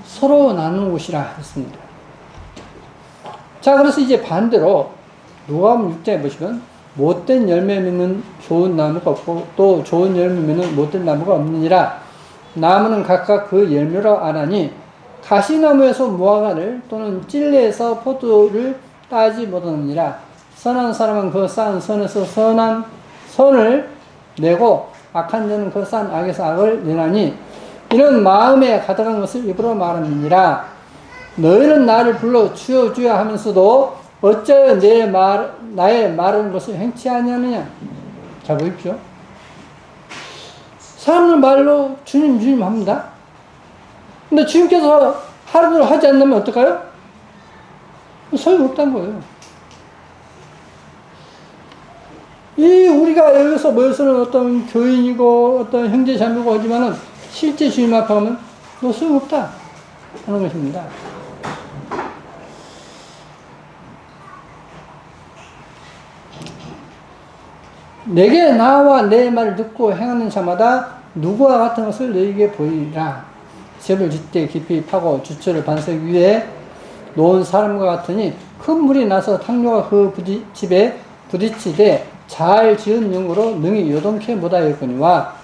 Speaker 1: 서로 나누는 곳이라 했습니다. 자, 그래서 이제 반대로 누가복음 6장에 보시면 못된 열매 맺는 좋은 나무가 없고 또 좋은 열매 맺는 못된 나무가 없느니라. 나무는 각각 그 열매로 아나니 가시나무에서 무화과를 또는 찔레에서 포도를 따지 못하느니라. 선한 사람은 그 쌓은 선에서 선한 선을 내고 악한 자는 그 쌓은 악에서 악을 내나니 이는 마음에 가득한 것을 입으로 말하느니라. 너희는 나를 불러 주여 주여 하면서도 어찌하여 나의 말하는 것을 행치 아니하느냐. 자, 보십시오. 사람들 말로 주님 주님 합니다. 근데 주님께서 하루도 하지 않는다면 어떨까요? 소용없다는 거예요. 우리가 여기서 모여서는 어떤 교인이고 어떤 형제 자매고 하지만은 실제 주님 앞에 가면 너 소용없다 하는 것입니다. 내게 나와 내 말을 듣고 행하는 자마다 누구와 같은 것을 너희에게 보이리라. 집을 짓되 깊이 파고 주처를 반석 위에 놓은 사람과 같으니 큰 물이 나서 탕류가 그 집에 부딪히되 잘 지은 능으로 능히 요동케 못하였거니와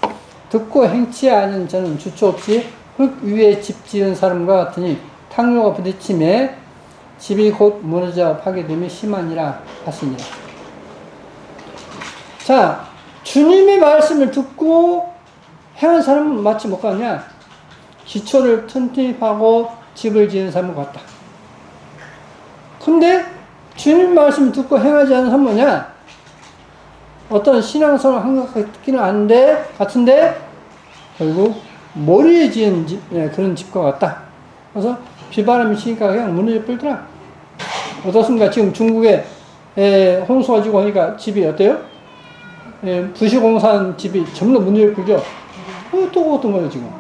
Speaker 1: 듣고 행치 아니는 저는 주처 없이 흙 위에 집 지은 사람과 같으니 탕류가 부딪힘에 집이 곧 무너져 파괴됨이 심하니라 하시니라. 자, 주님의 말씀을 듣고 행한 사람은 마치 뭐가 하냐? 기초를 튼튼히 파고 집을 지은 사람과 같다. 근데 주님 말씀 듣고 행하지 않는 사람은 뭐냐? 어떤 신앙성을 한 것 같기는 한데, 같은데, 결국 머리에 지은 집, 그런 집과 같다. 그래서 비바람이 치니까 그냥 무너져 버리더라. 어떻습니까? 지금 중국에 홍수가 지고 하니까 집이 어때요? 부시공사한 집이 전부 무너져 버리죠? 또 어떤 거예요, 지금?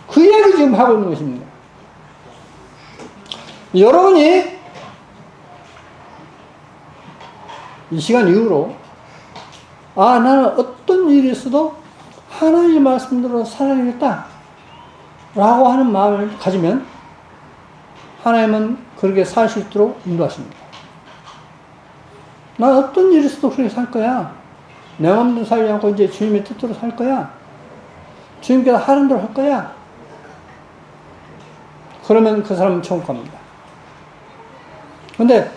Speaker 1: 그 이야기 지금 하고 있는 것입니다. 여러분이 이 시간 이후로 나는 어떤 일이 있어도 하나님의 말씀대로 살아야겠다 라고 하는 마음을 가지면 하나님은 그렇게 살 수 있도록 인도하십니다. 난 어떤 일이 있어도 그렇게 살 거야. 내 마음대로 살지 않고 이제 주님의 뜻대로 살 거야. 주님께서 하는 대로 할 거야. 그러면 그 사람은 천국 갑니다. 근데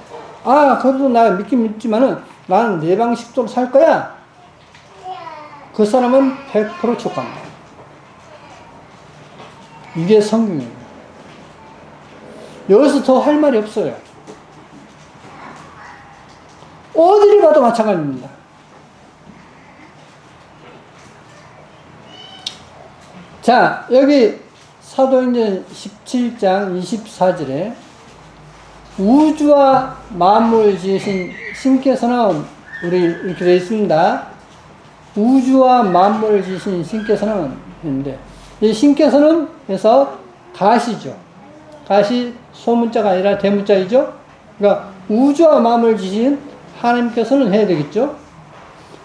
Speaker 1: 그래도 나 믿긴 믿지만은 나는 내 방식대로 살 거야. 그 사람은 100% 천국 갑니다. 이게 성경이에요. 여기서 더 할 말이 없어요. 어디를 가도 마찬가지입니다. 자, 여기 사도행전 17장 24절에 우주와 만물을 지으신 신께서는 우리 이렇게 되어 있습니다. 우주와 만물을 지으신 신께서는 했는데 이 신께서는 해서 가시죠. 가시 소문자가 아니라 대문자이죠. 그러니까 우주와 만물을 지으신 하나님께서는 해야 되겠죠.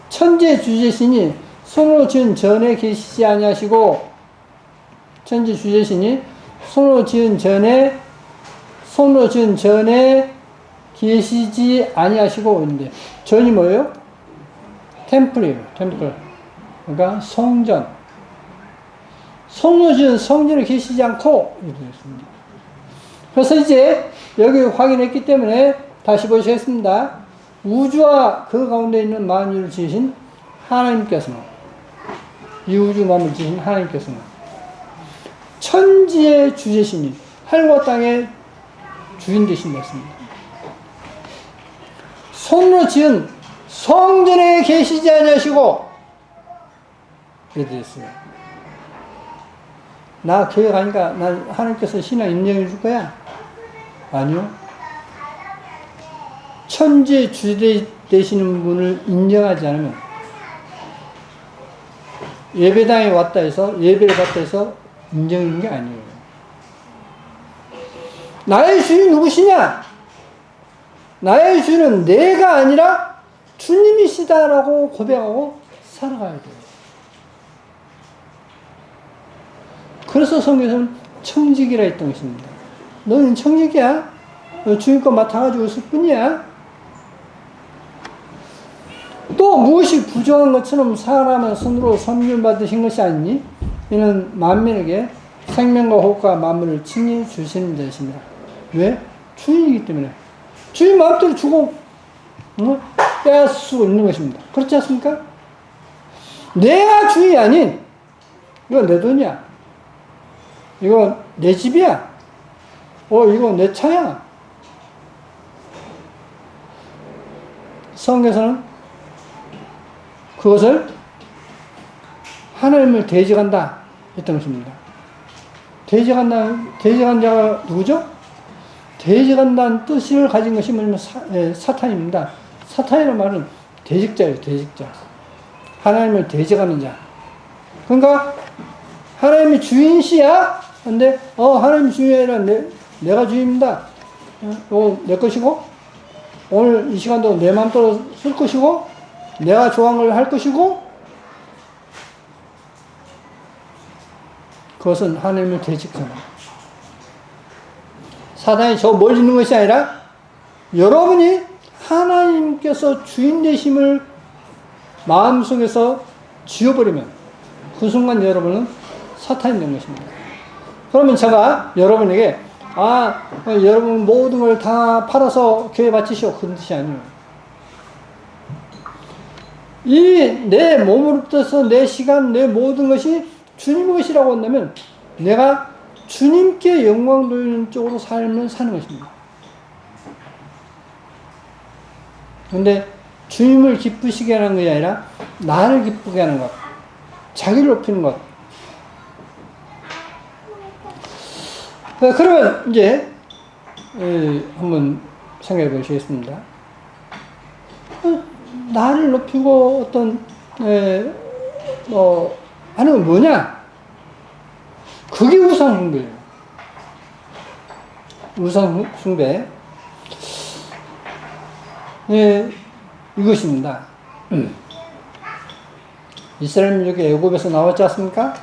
Speaker 1: 천재 주제신이 손으로 지은 전에 계시지 아니하시고 천재 주제신이 손으로 지은 전에 계시지 아니하시고 있는데 전이 뭐예요? 템플이에요. 템플. 그러니까 성전. 손으로 지은 성전에 계시지 않고 이렇게 됐습니다. 그래서 이제 여기 확인했기 때문에 다시 보시겠습니다. 우주와 그 가운데 있는 만유를 지으신 하나님께서는 이 우주 만물을 지으신 하나님께서는 천지의 주제시니 하늘과 땅의 주인 되신 것입니다. 손으로 지은 성전에 계시지 아니하시고 이렇게 됐어요. 나 교회 가니까 난 하나님께서 신앙 인정해 줄 거야? 아니요. 천지의 주제 되시는 분을 인정하지 않으면 예배당에 왔다 해서 예배를 받다 해서 인정하는 게 아니에요. 나의 주인 누구시냐? 나의 주인은 내가 아니라 주님이시다라고 고백하고 살아가야 돼요. 그래서 성경에서는 청직이라 했던 것입니다. 너는 청직이야? 너 주인 거 맡아가지고 있을 뿐이야? 또 무엇이 부정한 것처럼 사람의 손으로 섬김을 받으신 것이 아니니 이는 만민에게 생명과 호흡과 만물을 친히 주시는 자이십니다. 왜? 주인이기 때문에. 주인 마음대로 주고 빼앗을 수 있는 것입니다. 그렇지 않습니까? 내가 주인이 아닌 이건 내 돈이야. 이거 내 집이야. 이거 내 차야. 성경에서는 그것을 하나님을 대적한다 했던 것입니다. 대적한 자가 누구죠? 대적한다는 뜻을 가진 것이 뭐냐면 사탄입니다. 사탄이라는 말은 대적자예요, 대적자. 하나님을 대적하는 자. 그러니까 하나님이 주인이시야? 근데 하나님이 주인이 아니라 내가 주인입니다. 이거 내 것이고 오늘 이 시간도 내 마음대로 쓸 것이고 내가 좋아하는 걸 할 것이고, 그것은 하나님을 대적합니다. 사단이 저 멀리 있는 것이 아니라 여러분이 하나님께서 주인 되심을 마음속에서 지워버리면 그 순간 여러분은 사탄이 된 것입니다. 그러면 제가 여러분에게 여러분 모든 걸 다 팔아서 교회 바치시오, 그런 뜻이 아니에요. 이 내 몸으로부터 내 시간, 내 모든 것이 주님의 것이라고 한다면 내가 주님께 영광 돌리는 쪽으로 삶을 사는 것입니다. 그런데 주님을 기쁘시게 하는 것이 아니라 나를 기쁘게 하는 것, 자기를 높이는 것. 그러면 이제 한번 생각해 보시겠습니다. 나를 높이고 어떤 하는 건 뭐냐? 그게 우상숭배예요. 우상숭배. 이것입니다. 이스라엘 민족이 애굽에서 나왔지 않습니까?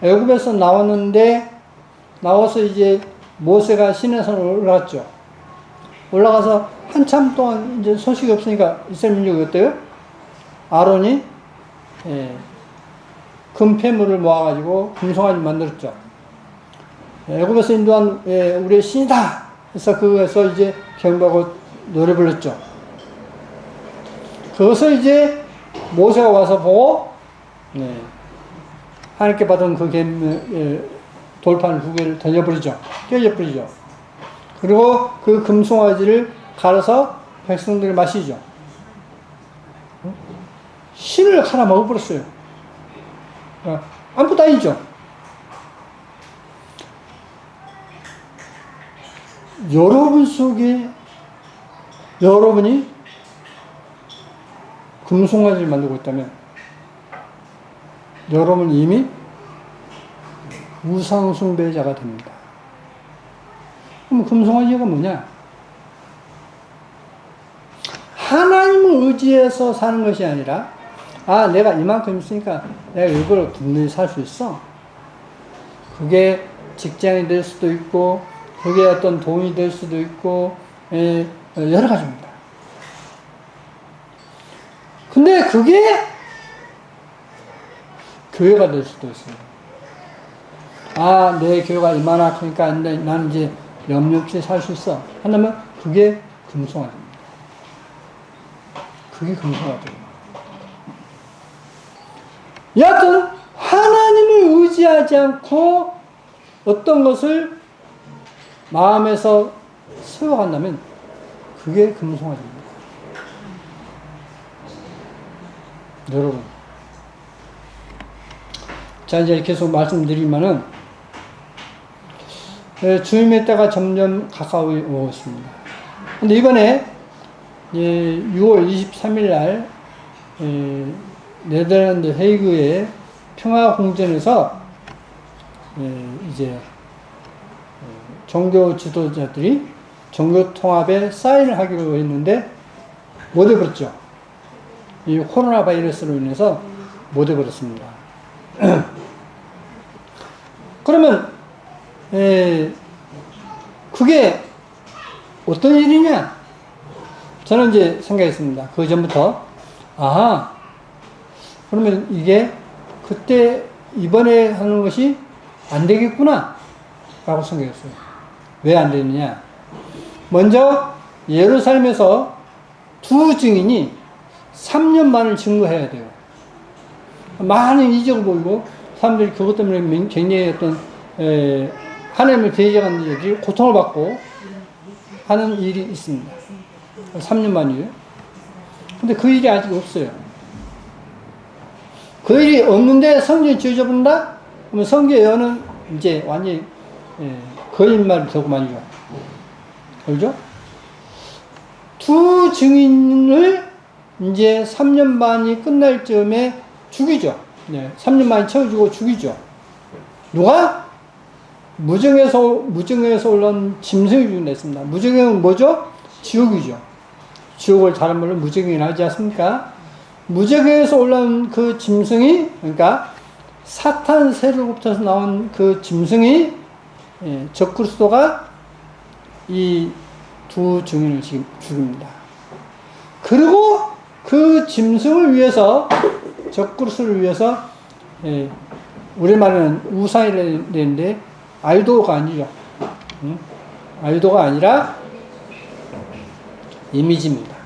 Speaker 1: 애굽에서 나와서 이제 모세가 시내산에 올라갔죠. 올라가서 한참 동안 이제 소식이 없으니까 이스라엘 민족이 어때요? 아론이 금폐물을 모아가지고 금송아지 만들었죠. 애굽에서 인도한 우리의 신이다 해서 그거에서 이제 경배하고 노래 불렀죠. 그것을 이제 모세가 와서 보고 하나님께 받은 그 돌판 두 개를 던져버리죠. 깨져버리죠. 그리고 그 금송아지를 갈아서 백성들이 마시죠. 신을 하나 먹어버렸어요. 아무것도 아니죠. 여러분 속에 여러분이 금송아지를 만들고 있다면 여러분 이미 우상숭배자가 됩니다. 그럼 금송아지가 뭐냐? 하나님을 의지해서 사는 것이 아니라 내가 이만큼 있으니까 내가 이걸 든든히 살 수 있어. 그게 직장이 될 수도 있고 그게 어떤 돈이 될 수도 있고 여러 가지입니다. 근데 그게 교회가 될 수도 있어요. 내 교회가 이만하 크니까 나는 이제 염려 없이 살 수 있어. 한다면 그게 금송아지입니다. 그게 금송아지입니다. 여하튼 하나님을 의지하지 않고 어떤 것을 마음에서 세워간다면 그게 금송아지입니다. 여러분, 자 이제 계속 말씀드리면은 주님의 때가 점점 가까이 오고 있습니다. 근데 이번에 6월 23일 날 네덜란드 헤이그의 평화공전에서 이제 종교 지도자들이 종교 통합에 사인을 하기로 했는데 못 해버렸죠. 이 코로나 바이러스로 인해서 못 해버렸습니다. 그러면 그게 어떤 일이냐? 저는 이제 생각했습니다. 그 전부터 그러면 이게 그때 이번에 하는 것이 안 되겠구나 라고 생각했어요. 왜 안 되느냐? 먼저 예루살렘에서 두 증인이 3년 만을 증거해야 돼요. 많은 이적을 보이고 사람들이 그것 때문에 굉장히 어떤 하나님을 대적하는 일이 고통을 받고 하는 일이 있습니다. 3년 만이에요. 근데 그 일이 아직 없어요. 그 일이 없는데 성경이 지어져 본다? 그러면 성경 예언은 이제 완전히 거짓말이 되고만이죠. 그죠? 두 증인을 이제 3년 반이 끝날 즈음에 죽이죠. 3년 만에 채워주고 죽이죠. 누가? 무정에서 올라온 짐승이 죽였습니다. 무정은 뭐죠? 지옥이죠. 지옥을 다른 말로 무정이라 하지 않습니까? 무저기에서 올라온 그 짐승이, 그러니까 사탄 세력부터 나온 그 짐승이, 적그리스도가 이 두 증인을 죽입니다. 그리고 그 짐승을 위해서, 적그리스도를 위해서, 우리말에는 우상이라는 데인데 아이도가 아니죠. 아이도가 아니라 이미지입니다.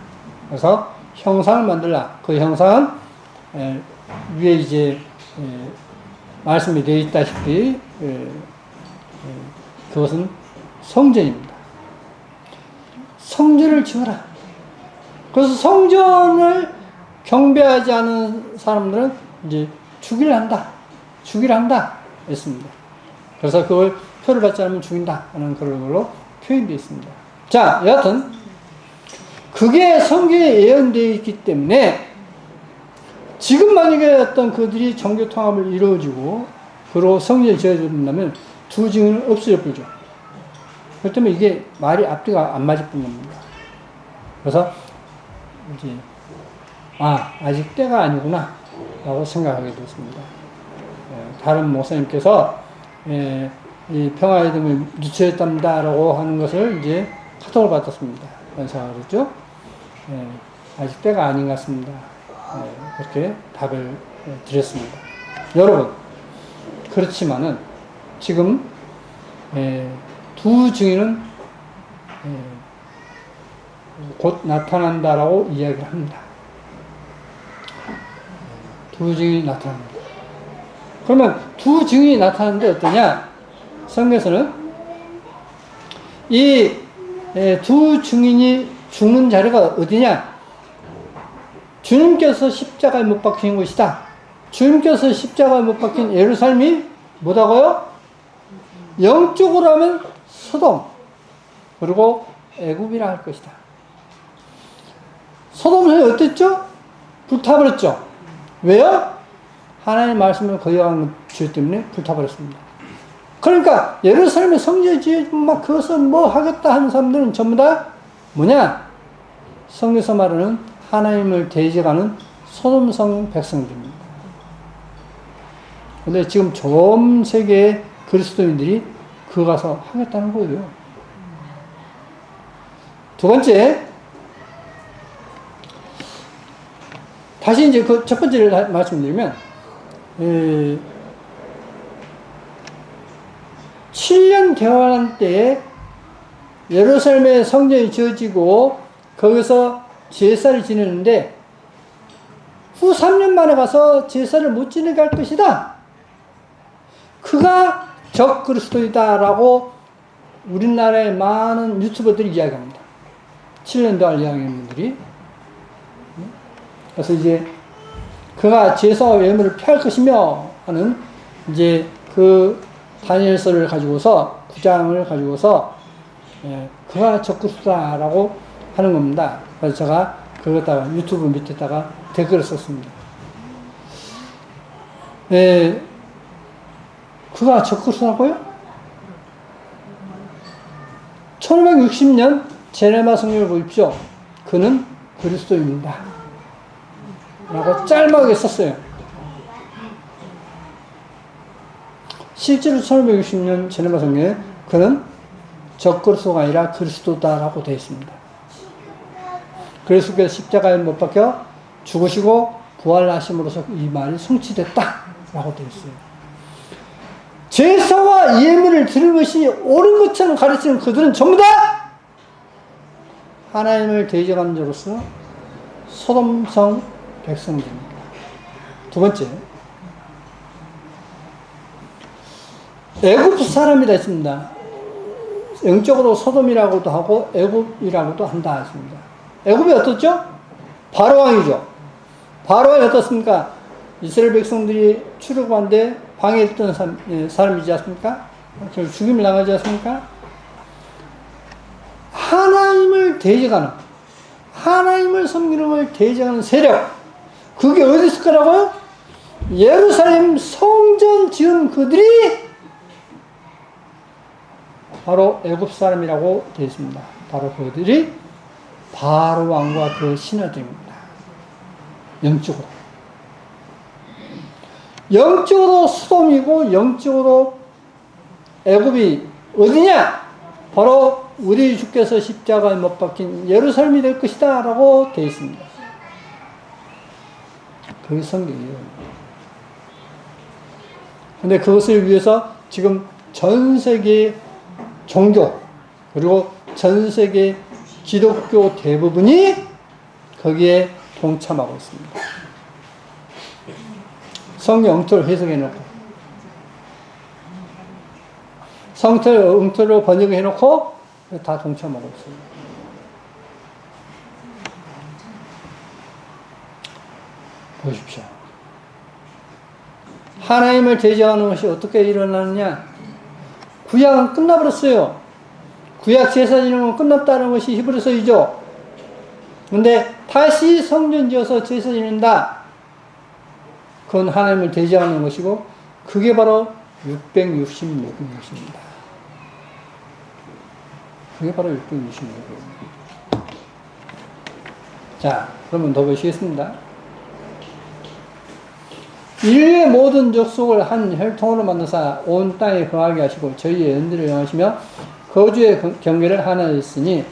Speaker 1: 그래서 형상을 만들라. 그 형상은 위에 이제 말씀이 되어 있다시피 그것은 성전입니다. 성전을 지어라. 그래서 성전을 경배하지 않은 사람들은 이제 죽이려 한다 했습니다. 그래서 그걸 표를 받지 않으면 죽인다 하는 그런 걸로 표현되어 있습니다. 자, 여하튼 그게 성경에 예언되어 있기 때문에 지금 만약에 어떤 그들이 종교 통합을 이루어지고 그리고 성전이 지어진다면 두 증인은 없어져 버리죠. 그렇기 때문에 이게 말이 앞뒤가 안 맞을 뿐입니다. 그래서 이제 아직 때가 아니구나 라고 생각하게 됐습니다. 다른 목사님께서 이 평화의 등을 늦춰졌답니다 라고 하는 것을 이제 카톡을 받았습니다. 연사가 그랬죠. 아직 때가 아닌 것 같습니다. 그렇게 답을 드렸습니다. 여러분, 그렇지만은 지금 두 증인은 곧 나타난다라고 이야기를 합니다. 두 증인이 나타납니다. 그러면 두 증인이 나타나는데 어떠냐? 성경에서는 이 두 증인이 죽는 자리가 어디냐? 주님께서 십자가에 못 박힌 곳이다. 주님께서 십자가에 못 박힌 예루살렘이 뭐다고요? 영적으로 하면 소돔, 그리고 애굽이라 할 것이다. 소돔은 어땠죠? 불타버렸죠. 왜요? 하나님의 말씀을 거역한 죄 때문에 불타버렸습니다. 그러니까 예루살렘의 성전이 지어지면 그것을 뭐 하겠다 하는 사람들은 전부 다 뭐냐? 성경에서 말하는 하나님을 대적하는 소돔성 백성들입니다. 근데 지금 전 세계의 그리스도인들이 그거 가서 하겠다는 거예요. 두 번째, 다시 이제 그 첫 번째를 말씀드리면, 7년 대환란 때에 예루살렘의 성전이 지어지고 거기서 제사를 지내는데 후 3년 만에 가서 제사를 못 지내게 할 것이다. 그가 적그리스도이다라고 우리나라의 많은 유튜버들이 이야기합니다. 7년 동안 이야기하는 분들이. 그래서 이제 그가 제사와 예물을 피할 것이며 하는 이제 그 다니엘서를 가지고서 9장을 가지고서 그가 적그리스도다라고 하는 겁니다. 그래서 제가 그거다가 유튜브 밑에다가 댓글을 썼습니다. 그가 적그리스도라고요? 1560년 제레미야 성경을 보십시오. 그는 그리스도입니다. 라고 짤막하게 썼어요. 실제로 1560년 제레미야 성경에 그는 적그리스도가 아니라 그리스도다라고 되어 있습니다. 그리스도께서 십자가에 못 박혀 죽으시고 부활하심으로써 이 말이 성취됐다라고 되어 있어요. 제사와 예물을 드리는 것이 옳은 것처럼 가르치는 그들은 전부 다 하나님을 대적하는 자로서 소돔성 백성들입니다. 두 번째, 애굽 사람이라 했습니다. 영적으로 소돔이라고도 하고 애굽이라고도 한다 했습니다. 애굽이 어떻죠? 바로왕이죠. 바로왕이 어떻습니까? 이스라엘 백성들이 출애굽하는데 방해했던 사람이지 않습니까? 죽임을 당하지 않습니까? 하나님을 대적하는, 하나님을 섬기는 걸 대적하는 세력, 그게 어디 있을 거라고요? 예루살렘 성전 지은 그들이 바로 애굽 사람이라고 되어 있습니다. 바로 그들이 바로 왕과 그 신하들입니다. 영적으로. 영적으로 소돔이고 영적으로 애굽이 어디냐? 바로 우리 주께서 십자가에 못 박힌 예루살렘이 될 것이다 라고 되어 있습니다. 그게 성경이에요. 근데 그것을 위해서 지금 전 세계 종교 그리고 전 세계 기독교 대부분이 거기에 동참하고 있습니다. 성경 엉터리로 해석해놓고 성경 엉터리로 번역해놓고 다 동참하고 있습니다. 보십시오. 하나님을 대적하는 것이 어떻게 일어나느냐? 구약은 끝나버렸어요. 구약 제사 지는 건 끝났다는 것이 히브리서이죠. 근데 다시 성전 지어서 제사 지는다. 그건 하나님을 대적하는 것이고 그게 바로 666입니다. 그게 바로 666입니다. 자, 그러면 더 보시겠습니다. 인류의 모든 족속을 한 혈통으로 만드사 온 땅에 거하게 하시고 저희의 연대를 영하시며 거주의 경계를 하나 했으니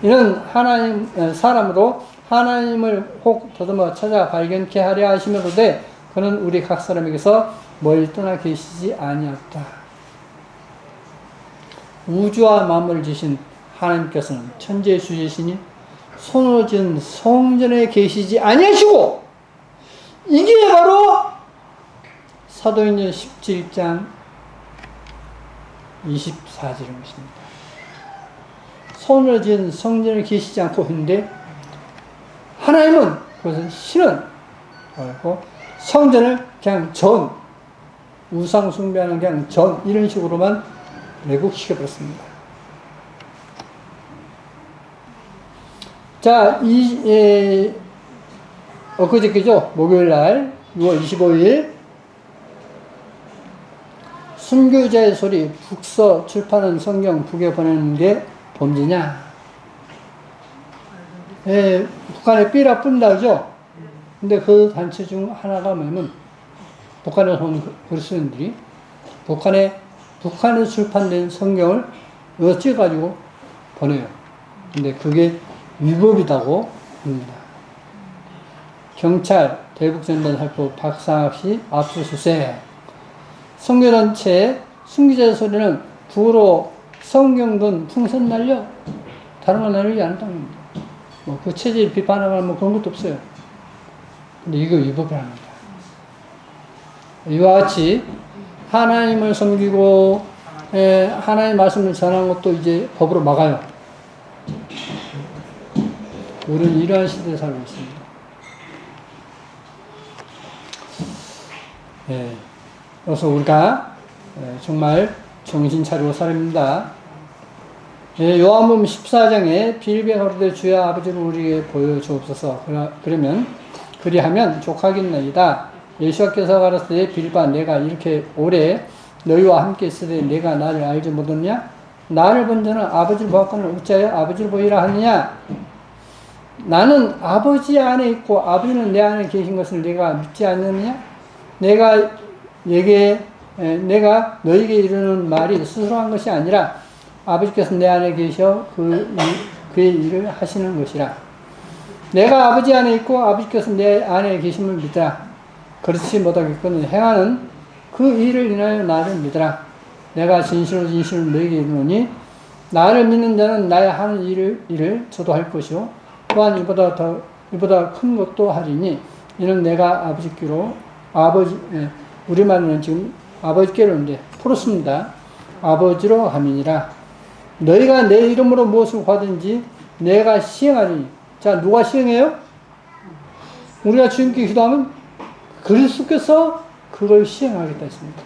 Speaker 1: 이는 하나님 사람으로 하나님을 혹 더듬어 찾아 발견케 하려 하시면서도 그는 우리 각 사람에게서 멀리 떠나 계시지 아니었다. 우주와 만물을 지신 하나님께서는 천지의 주지시니 손으로 지은 성전에 계시지 아니하시고 이게 바로 사도행전 17장 24절인 것입니다. 손으로 지은 성전에 계시지 않고 있는데 하나님은 그것은 신은 성전을 그냥 우상 숭배하는 그냥 이런 식으로만 왜곡시켜버렸습니다. 자, 엊그저께죠. 목요일날 6월 25일 순교자의 소리 북서 출판은 성경 북에 보내는 게 범죄냐? 북한에 삐라 뿐다죠. 근데 그 단체 중 하나가 뭐냐면 북한에서 온 그리스도인들이 북한에 출판된 성경을 어찌가지고 보내요. 근데 그게 위법이라고 합니다. 경찰, 대북전단살포 박상학씨 압수수색. 선교단체 순교자의 소리는 북으로 성경 등 풍선 날려 다른 거 날리지 않았다는 겁니다. 그 체질 비판하거나 그런 것도 없어요. 근데 이거 위법이랍니다. 이와 같이 하나님을 섬기고 하나님의 말씀을 전하는 것도 이제 법으로 막아요. 우리는 이러한 시대에 살고 있습니다. 그래서 우리가 정말 정신 차리고 살아야 합니다. 요한복음 14장에 빌베 가로되 주여 아버지를 우리에게 보여주옵소서. 그리하면 족하겠나이다. 예수께서 가라사대 빌바 내가 이렇게 오래 너희와 함께 있으되 내가 나를 알지 못하느냐? 나를 본 자는 아버지를 보았거늘 어찌하여 아버지를 보이라 하느냐? 나는 아버지 안에 있고 아버지는 내 안에 계신 것을 내가 믿지 않느냐? 내가 너에게 이르는 말이 스스로 한 것이 아니라 아버지께서 내 안에 계셔 그의 일을 하시는 것이라. 내가 아버지 안에 있고 아버지께서 내 안에 계심을 믿으라. 그렇지 못하겠거든 행하는 그 일을 인하여 나를 믿으라. 내가 진실로 너에게 이르노니 나를 믿는 자는 나의 하는 일을 저도 할 것이요 또한 이보다 큰 것도 하리니 이는 내가 우리말로는 지금 아버지께로인데 풀었습니다. 아버지로 함이니라. 너희가 내 이름으로 무엇을 구하든지 내가 시행하리니. 자, 누가 시행해요? 우리가 주님께 기도하면 그리스도께서 그걸 시행하겠다 했습니다.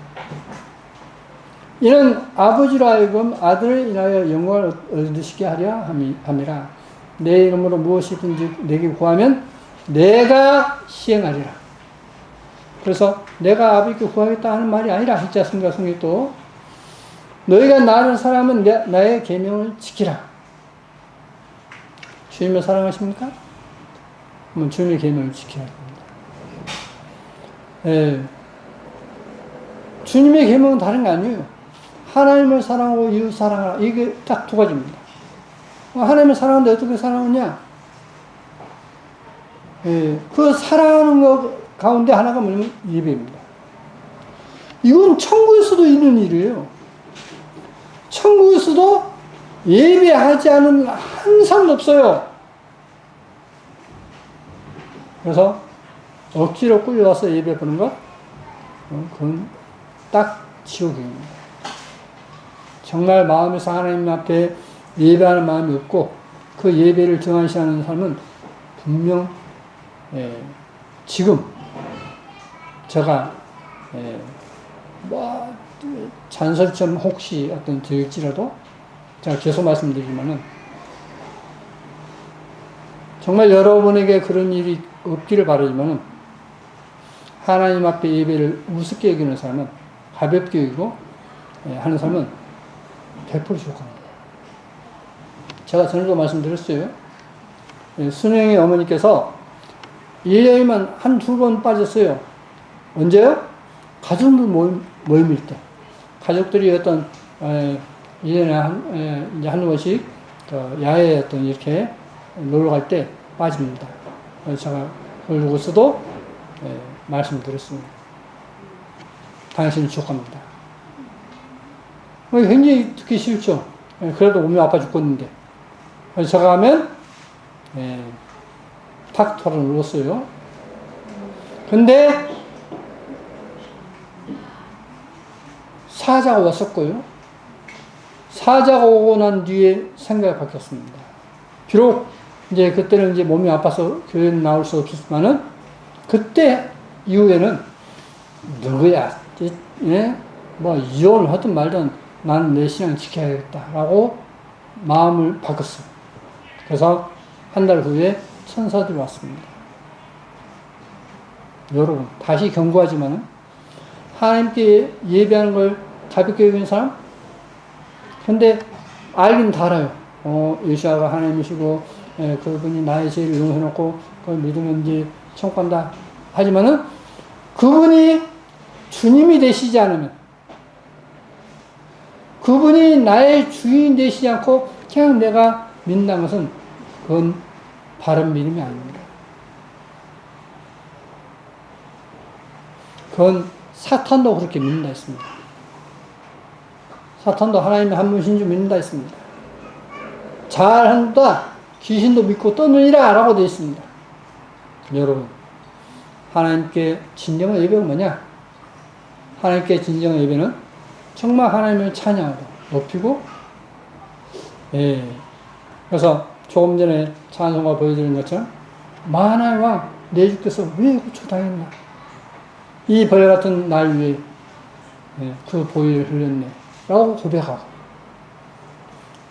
Speaker 1: 이는 아버지로 하여금 아들을 인하여 영광을 얻으시게 하려 함이라. 내 이름으로 무엇이든지 내게 구하면 내가 시행하리라. 그래서 내가 아버지께 구하겠다 하는 말이 아니라 있지 않습니까? 성경에 또 너희가 나를 사랑하면 나의 계명을 지키라. 주님을 사랑하십니까? 그러면 주님의 계명을 지켜야 됩니다. 예. 주님의 계명은 다른 게 아니에요. 하나님을 사랑하고 이웃 사랑하라. 이게 딱 두 가지입니다. 하나님을 사랑하는데 어떻게 사랑하냐? 예. 그 사랑하는 것 가운데 하나가 뭐냐면 예배입니다. 이건 천국에서도 있는 일이에요. 천국에서도 예배하지 않은 한 사람도 없어요. 그래서 억지로 끌려와서 예배 보는 것, 그건 딱 지옥입니다. 정말 마음에서 하나님 앞에 예배하는 마음이 없고 그 예배를 등한시하는 사람은 분명 지금 제가 뭐 잔소리처럼 혹시 어떤 들을지라도 제가 계속 말씀드리지만은 정말 여러분에게 그런 일이 없기를 바라지만은 하나님 앞에 예배를 우습게 여기는 사람은 가볍게 여기고 하는 사람은 100% 지옥합니다. 제가 전에도 말씀드렸어요. 순영의 어머니께서 1년이면 한두 번 빠졌어요. 언제요? 가족들 모임일 때. 가족들이 어떤 1년에 한 번씩 야외에 어떤 이렇게 놀러 갈 때 빠집니다. 그래서 제가 그걸 두고서도 말씀드렸습니다. 당신은 지옥합니다. 굉장히 듣기 싫죠. 그래도 몸이 아파 죽겠는데. 그래서 제가 하면 탁 털어놓았어요. 근데 사자가 왔었고요. 사자가 오고 난 뒤에 생각이 바뀌었습니다. 비록 이제 그때는 이제 몸이 아파서 교회에 나올 수 없었지만은 그때 이후에는 누구야, 뭐 이혼을 하든 말든 나는 내 신앙 지켜야겠다라고 마음을 바꿨어요. 그래서 한 달 후에 천사들이 왔습니다. 여러분 다시 경고하지만은 하나님께 예배하는 걸 가볍게 여기는 사람? 근데 알긴 다 알아요. 예수아가 하나님이시고 그분이 나의 죄를 용서해놓고 그걸 믿으면 이제 천국 간다. 하지만은 그분이 주님이 되시지 않으면, 그분이 나의 주인 되시지 않고 그냥 내가 믿는다는 것은 그건 바른 믿음이 아닙니다. 그건 사탄도 그렇게 믿는다 했습니다. 사탄도 하나님의 한 분이신 줄 믿는다 했습니다. 잘한다 귀신도 믿고 떠느니라 라고 되어 있습니다. 여러분 하나님께 진정한 예배가 뭐냐? 하나님께 진정한 예배는 정말 하나님을 찬양하고 높이고, 그래서 조금 전에 찬송가 보여드린 것처럼 만화의 왕 내 주께서 왜 고초당했나, 이 벌 같은 날 위에 그 보혈을 흘렸네 라고 고백하고,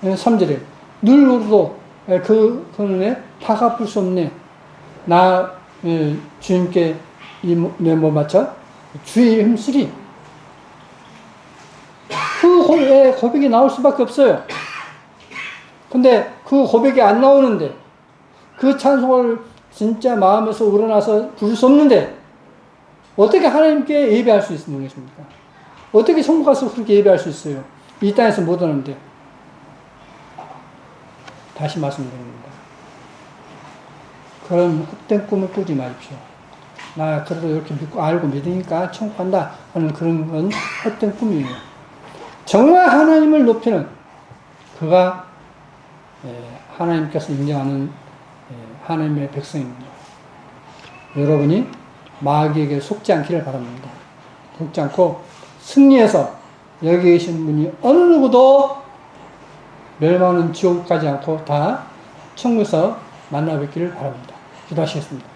Speaker 1: 3절에 늘 우리도 그 은혜 다 갚을 수 없네, 나 주님께 내 몸 바쳐 주의 힘쓰리. 그 고백이 나올 수밖에 없어요. 근데 그 고백이 안 나오는데, 그 찬송을 진짜 마음에서 우러나서 부를 수 없는데 어떻게 하나님께 예배할 수 있는 것입니까? 어떻게 천국 가서 그렇게 예배할 수 있어요? 이 땅에서 못 하는데. 다시 말씀드립니다. 그런 헛된 꿈을 꾸지 마십시오. 나 그래도 이렇게 믿고 알고 믿으니까 천국 간다 하는 그런 건 헛된 꿈이에요. 정말 하나님을 높이는, 그가 하나님께서 인정하는 하나님의 백성입니다. 여러분이 마귀에게 속지 않기를 바랍니다. 속지 않고 승리해서 여기 계신 분이 어느 누구도 멸망하는 지옥 가지 않고 다 천국에서 만나 뵙기를 바랍니다. 기도하시겠습니다.